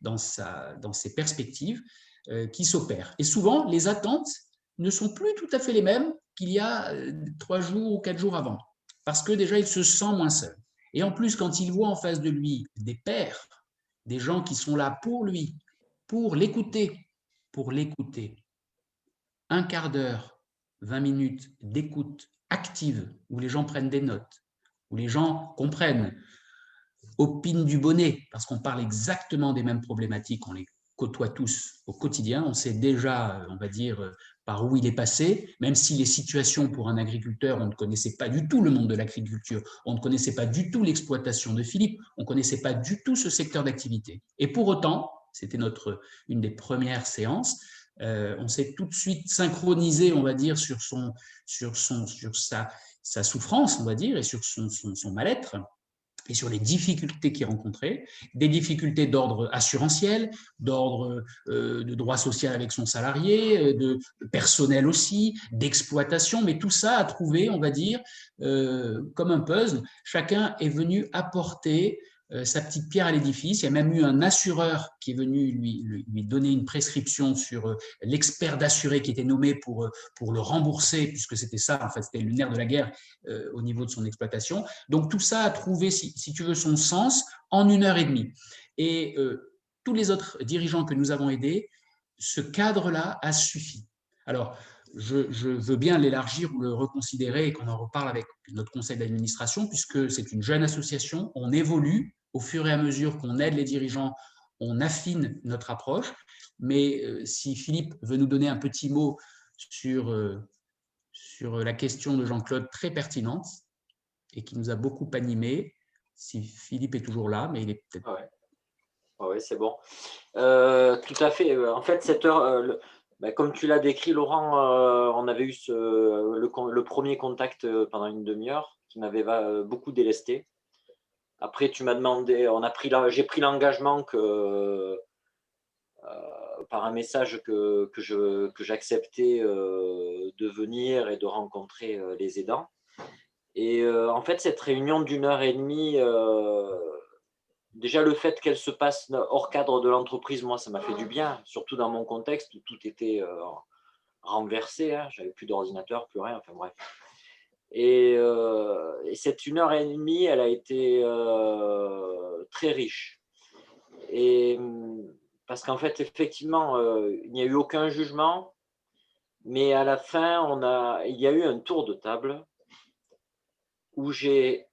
Speaker 3: dans ses perspectives qui s'opèrent. Et souvent, les attentes ne sont plus tout à fait les mêmes qu'il y a 3 jours ou 4 jours avant, parce que déjà, il se sent moins seul. Et en plus, quand il voit en face de lui des pairs, des gens qui sont là pour lui, pour l'écouter, un quart d'heure, 20 minutes d'écoute active, où les gens prennent des notes, où les gens comprennent, opinent du bonnet, parce qu'on parle exactement des mêmes problématiques, on les côtoie tous au quotidien, on sait déjà, on va dire, par où il est passé, même si les situations pour un agriculteur, on ne connaissait pas du tout le monde de l'agriculture, on ne connaissait pas du tout l'exploitation de Philippe, on ne connaissait pas du tout ce secteur d'activité. Et pour autant, c'était une des premières séances, on s'est tout de suite synchronisé, on va dire, sur sa souffrance, on va dire, et sur son mal-être. et sur les difficultés qu'ils rencontraient, des difficultés d'ordre assurantiel, d'ordre de droit social avec son salarié, de personnel aussi, d'exploitation, mais tout ça a trouvé, on va dire, comme un puzzle. Chacun est venu apporter sa petite pierre à l'édifice. Il y a même eu un assureur qui est venu lui donner une prescription sur l'expert d'assuré qui était nommé pour le rembourser, puisque c'était ça, en fait, c'était le nerf de la guerre au niveau de son exploitation. Donc tout ça a trouvé, si tu veux, son sens en 1h30. Et tous les autres dirigeants que nous avons aidés, ce cadre-là a suffi. Alors, je veux bien l'élargir ou le reconsidérer et qu'on en reparle avec notre conseil d'administration, puisque c'est une jeune association, on évolue au fur et à mesure qu'on aide les dirigeants, on affine notre approche. Mais si Philippe veut nous donner un petit mot sur la question de Jean-Claude, très pertinente, et qui nous a beaucoup animés, si Philippe est toujours là, mais il est peut-être…
Speaker 7: Oui, c'est bon. Tout à fait. En fait, cette heure… comme tu l'as décrit, Laurent, on avait eu le premier contact pendant une demi-heure qui m'avait beaucoup délesté. Après, tu m'as demandé, j'ai pris l'engagement que par un message que j'acceptais de venir et de rencontrer les aidants. Et en fait, cette réunion d'1h30, déjà le fait qu'elle se passe hors cadre de l'entreprise, moi, ça m'a fait du bien, surtout dans mon contexte où tout était renversé, hein, j'avais plus d'ordinateur, plus rien, enfin bref. Et cette 1h30, elle a été très riche. Et parce qu'en fait, effectivement, il n'y a eu aucun jugement, mais à la fin, il y a eu un tour de table où j'ai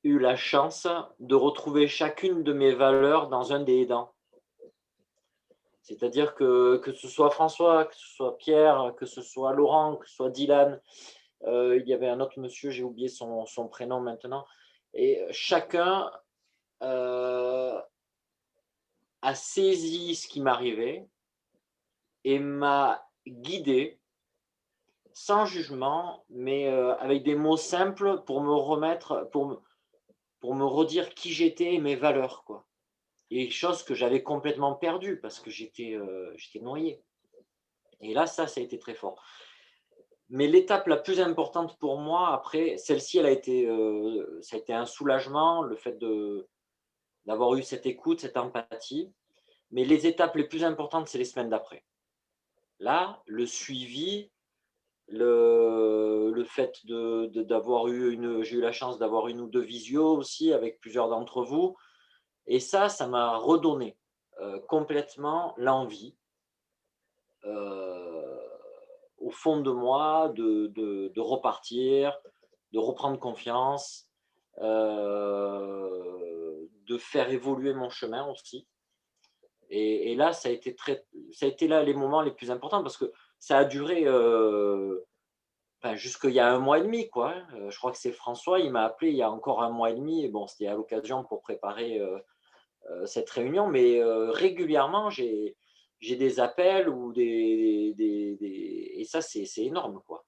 Speaker 7: eu la chance de retrouver chacune de mes valeurs dans un des aidants. C'est-à-dire que ce soit François, que ce soit Pierre, que ce soit Laurent, que ce soit Dylan, il y avait un autre monsieur, j'ai oublié son prénom maintenant, et chacun a saisi ce qui m'arrivait et m'a guidé sans jugement, mais avec des mots simples pour me remettre, pour me redire qui j'étais et mes valeurs, quoi. Et chose que j'avais complètement perdue parce que j'étais noyé. Et là, ça a été très fort. Mais l'étape la plus importante pour moi, après, celle-ci, ça a été un soulagement, le fait d'avoir eu cette écoute, cette empathie. Mais les étapes les plus importantes, c'est les semaines d'après. Là, le suivi, le fait d'avoir j'ai eu la chance d'avoir une ou deux visios aussi avec plusieurs d'entre vous. Et ça m'a redonné complètement l'envie au fond de moi de repartir, de reprendre confiance, de faire évoluer mon chemin aussi. Et là, ça a été là les moments les plus importants parce que ça a duré jusqu'il y a 1 mois et demi, quoi. Je crois que c'est François, il m'a appelé il y a encore 1 mois et demi. Et bon, c'était à l'occasion pour préparer cette réunion, mais régulièrement, j'ai des appels ou et ça, c'est énorme, quoi.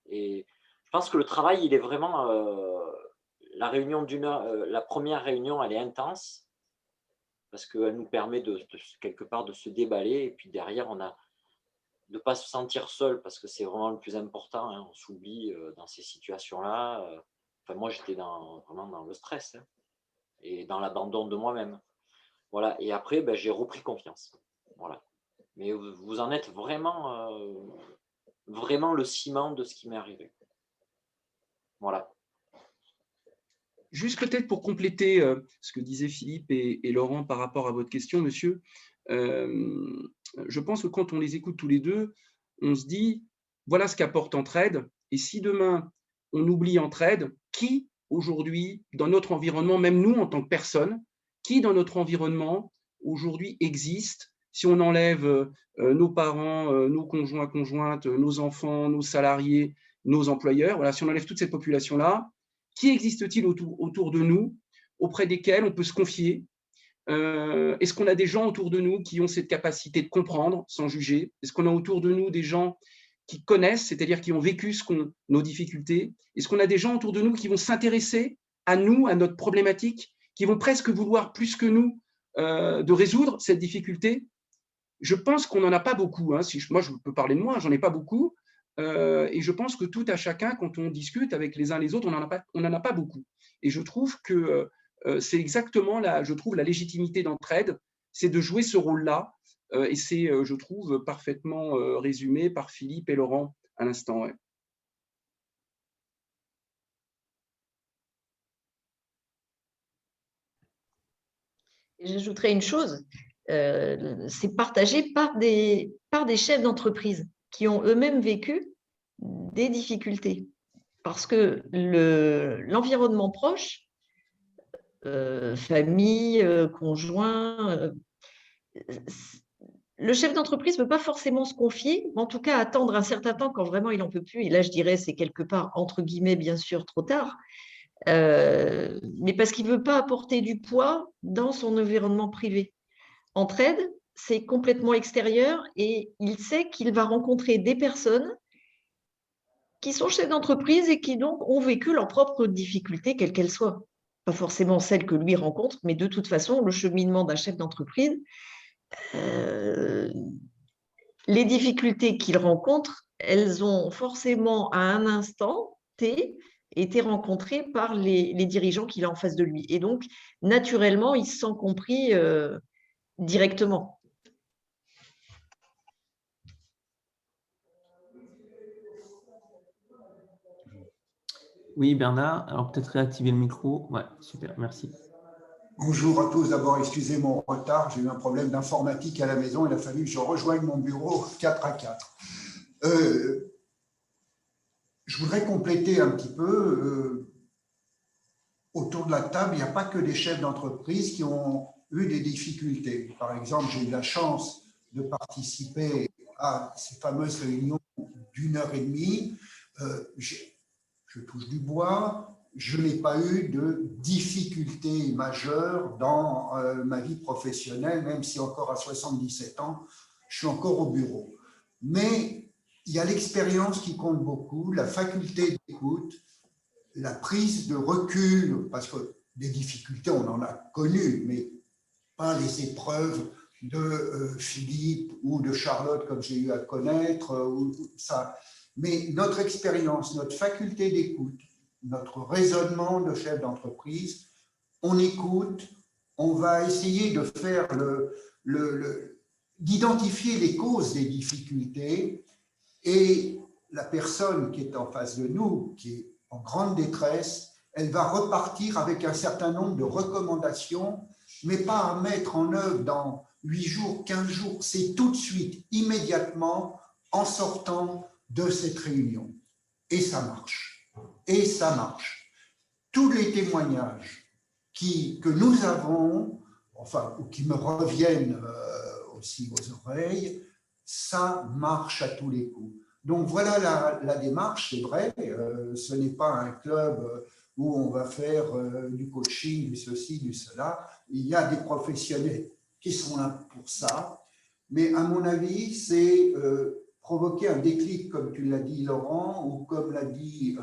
Speaker 7: Et je pense que le travail, il est vraiment… la réunion la première réunion, elle est intense parce qu'elle nous permet quelque part de se déballer et puis derrière, de ne pas se sentir seul parce que c'est vraiment le plus important, hein, on s'oublie dans ces situations-là. Enfin, moi, j'étais vraiment dans le stress, hein, et dans l'abandon de moi-même. Voilà. Et après, j'ai repris confiance. Voilà. Mais vous en êtes vraiment, vraiment le ciment de ce qui m'est arrivé. Voilà.
Speaker 5: Juste peut-être pour compléter ce que disaient Philippe et Laurent par rapport à votre question, monsieur, je pense que quand on les écoute tous les deux, on se dit, voilà ce qu'apporte Entraide. Et si demain, on oublie Entraide, qui aujourd'hui, dans notre environnement, même nous en tant que personne, qui dans notre environnement aujourd'hui existe, si on enlève nos parents, nos conjoints, conjointes, nos enfants, nos salariés, nos employeurs, voilà, si on enlève toute cette population-là, qui existe-t-il autour de nous, auprès desquels on peut se confier? Est-ce qu'on a des gens autour de nous qui ont cette capacité de comprendre sans juger? Est-ce qu'on a autour de nous des gens qui connaissent, c'est-à-dire qui ont vécu nos difficultés? Est-ce qu'on a des gens autour de nous qui vont s'intéresser à nous, à notre problématique, qui vont presque vouloir plus que nous de résoudre cette difficulté? Je pense qu'on n'en a pas beaucoup. Hein. Moi, je peux parler de moi, j'en ai pas beaucoup. Et je pense que tout à chacun, quand on discute avec les uns les autres, on n'en a pas beaucoup. Et je trouve que c'est exactement la légitimité d'Entraide, c'est de jouer ce rôle-là. Et c'est, je trouve, parfaitement résumé par Philippe et Laurent à l'instant. Ouais.
Speaker 8: J'ajouterais une chose, c'est partagé par des chefs d'entreprise qui ont eux-mêmes vécu des difficultés. Parce que l'environnement proche, famille, conjoint, le chef d'entreprise ne peut pas forcément se confier, mais en tout cas attendre un certain temps quand vraiment il n'en peut plus. Et là, je dirais, c'est quelque part, entre guillemets, bien sûr, trop tard. Mais parce qu'il ne veut pas apporter du poids dans son environnement privé. Entraide, c'est complètement extérieur et il sait qu'il va rencontrer des personnes qui sont chefs d'entreprise et qui donc ont vécu leurs propres difficultés, quelles qu'elles soient. Pas forcément celles que lui rencontre, mais de toute façon, le cheminement d'un chef d'entreprise, les difficultés qu'il rencontre, elles ont forcément à un instant T été rencontrées par les dirigeants qu'il a en face de lui. Et donc, naturellement, il se sent compris directement.
Speaker 4: Oui, Bernard, alors peut-être réactiver le micro. Ouais, super, merci.
Speaker 12: Bonjour à tous. D'abord, excusez mon retard. J'ai eu un problème d'informatique à la maison. Il a fallu que je rejoigne mon bureau 4 à 4. Je voudrais compléter un petit peu. Autour de la table, il n'y a pas que des chefs d'entreprise qui ont eu des difficultés. Par exemple, j'ai eu la chance de participer à ces fameuses réunions d'1h30. Je touche du bois. Je n'ai pas eu de difficultés majeures dans ma vie professionnelle, même si encore à 77 ans, je suis encore au bureau. Mais il y a l'expérience qui compte beaucoup, la faculté d'écoute, la prise de recul, parce que des difficultés, on en a connues, mais pas les épreuves de Philippe ou de Charlotte, comme j'ai eu à connaître, ou ça. Mais notre expérience, notre faculté d'écoute, notre raisonnement de chef d'entreprise, on écoute, on va essayer de faire d'identifier les causes des difficultés et la personne qui est en face de nous, qui est en grande détresse, elle va repartir avec un certain nombre de recommandations, mais pas à mettre en œuvre dans 8 jours, 15 jours, c'est tout de suite, immédiatement, en sortant de cette réunion. Et ça marche. Et ça marche. Tous les témoignages que nous avons, enfin, ou qui me reviennent aussi aux oreilles, ça marche à tous les coups. Donc voilà la démarche, c'est vrai, ce n'est pas un club où on va faire du coaching, du ceci, du cela. Il y a des professionnels qui sont là pour ça, mais à mon avis, c'est provoquer un déclic, comme tu l'as dit Laurent, ou comme l'a dit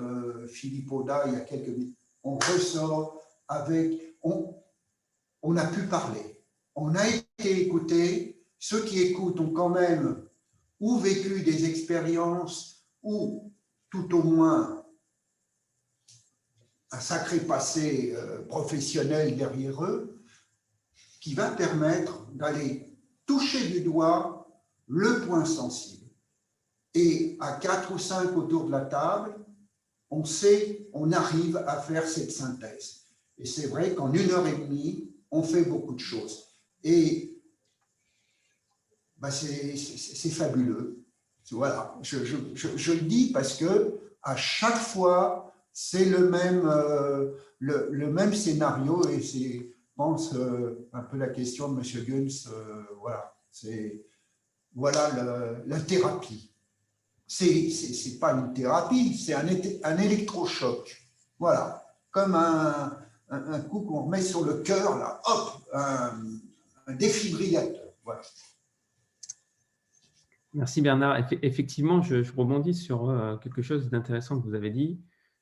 Speaker 12: Philippe Audat il y a quelques minutes. On ressort avec, on a pu parler, on a été écouté, ceux qui écoutent ont quand même ou vécu des expériences, ou tout au moins un sacré passé professionnel derrière eux, qui va permettre d'aller toucher du doigt le point sensible. Et à 4 ou 5 autour de la table, on sait, on arrive à faire cette synthèse. Et c'est vrai qu'en 1h30, on fait beaucoup de choses. Et ben c'est fabuleux. Voilà, je le dis parce que à chaque fois, c'est le même scénario et c'est, je pense, un peu la question de M. Gunz. Voilà, c'est la thérapie. C'est pas une thérapie, c'est un électrochoc. Voilà, comme un coup qu'on remet sur le cœur, là, hop, un défibrillateur. Voilà.
Speaker 4: Merci Bernard. Effectivement, je rebondis sur quelque chose d'intéressant que vous avez dit,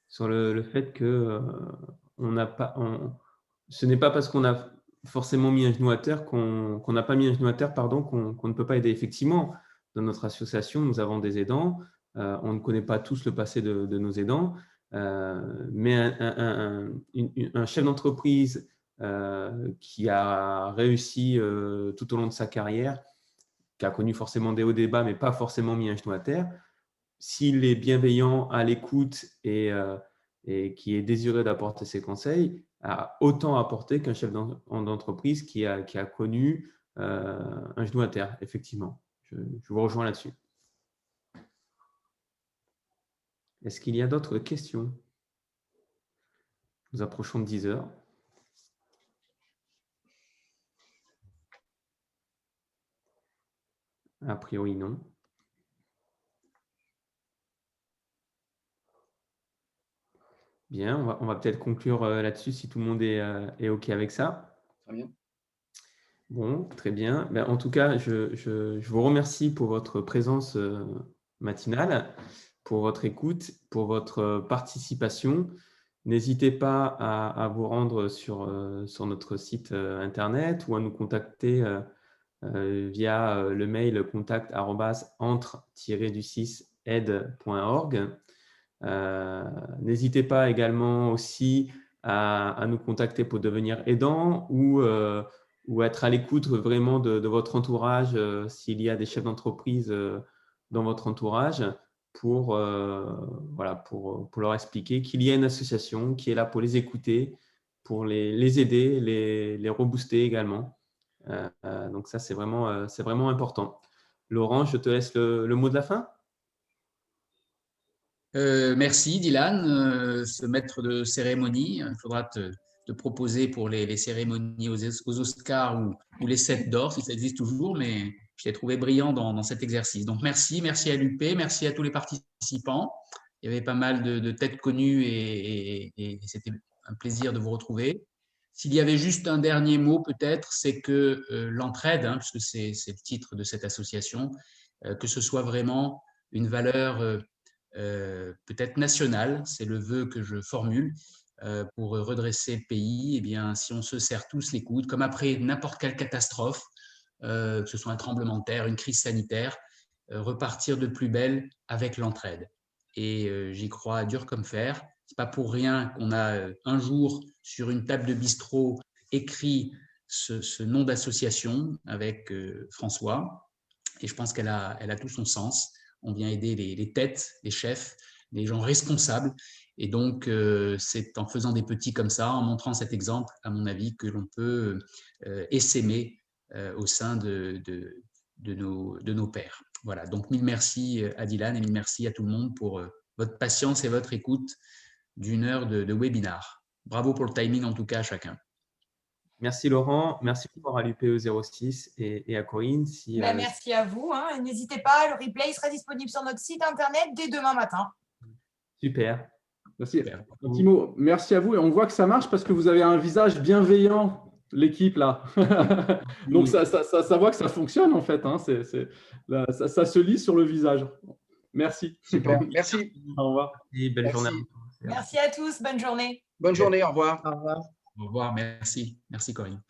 Speaker 4: sur le fait que ce n'est pas parce qu'on a forcément mis un genou à terre qu'on n'a pas mis un genou à terre, pardon, qu'on ne peut pas aider. Effectivement, dans notre association, nous avons des aidants. On ne connaît pas tous le passé de nos aidants, mais un chef d'entreprise qui a réussi tout au long de sa carrière, qui a connu forcément des hauts et des bas, mais pas forcément mis un genou à terre, s'il est bienveillant, à l'écoute et qui est désireux d'apporter ses conseils, a autant apporté qu'un chef d'entreprise qui a connu un genou à terre, effectivement. Je vous rejoins là-dessus. Est-ce qu'il y a d'autres questions? Nous approchons de 10 heures. A priori, non. Bien, on va peut-être conclure là-dessus si tout le monde est OK avec ça.
Speaker 5: Très bien.
Speaker 4: Bon, très bien. Ben, en tout cas, je vous remercie pour votre présence matinale, pour votre écoute, pour votre participation. N'hésitez pas à vous rendre sur notre site internet ou à nous contacter via le mail contact@entre-du6aide.org. N'hésitez pas également aussi à nous contacter pour devenir aidant ou être à l'écoute vraiment de votre entourage s'il y a des chefs d'entreprise dans votre entourage pour leur expliquer qu'il y a une association qui est là pour les écouter, pour les aider, les rebooster également. Donc ça, c'est vraiment important. Laurent, je te laisse le mot de la fin.
Speaker 3: Merci Dylan, ce maître de cérémonie. Il faudra te proposer pour les cérémonies aux Oscars ou les 7 d'or, si ça existe toujours, mais je t'ai trouvé brillant dans cet exercice. Donc merci à l'UP, merci à tous les participants. Il y avait pas mal de têtes connues et c'était un plaisir de vous retrouver. S'il y avait juste un dernier mot peut-être, c'est que l'entraide, puisque c'est le titre de cette association, que ce soit vraiment une valeur peut-être nationale, c'est le vœu que je formule pour redresser le pays. Eh bien, si on se serre tous les coudes, comme après n'importe quelle catastrophe, que ce soit un tremblement de terre, une crise sanitaire, repartir de plus belle avec l'entraide. Et j'y crois dur comme fer. Ce n'est pas pour rien qu'on a un jour sur une table de bistrot écrit ce nom d'association avec François. Et je pense qu'elle a tout son sens. On vient aider les têtes, les chefs, les gens responsables. Et donc, c'est en faisant des petits comme ça, en montrant cet exemple, à mon avis, que l'on peut essaimer au sein de nos pairs. Voilà, donc mille merci à Dylan et mille merci à tout le monde pour votre patience et votre écoute d'une heure de webinaire. Bravo pour le timing en tout cas à chacun.
Speaker 4: Merci Laurent, merci encore à l'UPE 06 et à Corinne.
Speaker 1: Merci à vous. N'hésitez pas, le replay sera disponible sur notre site internet dès demain matin.
Speaker 4: Super.
Speaker 2: Merci. Un petit mot. Merci à vous. Et on voit que ça marche parce que vous avez un visage bienveillant, l'équipe là. Donc ça voit que ça fonctionne en fait. Ça se lit sur le visage. Merci.
Speaker 5: Super. Merci.
Speaker 2: Au revoir.
Speaker 4: Et belle journée.
Speaker 1: Merci à tous. Bonne journée.
Speaker 5: Bonne journée. Au revoir.
Speaker 3: Au revoir. Merci. Merci Corinne.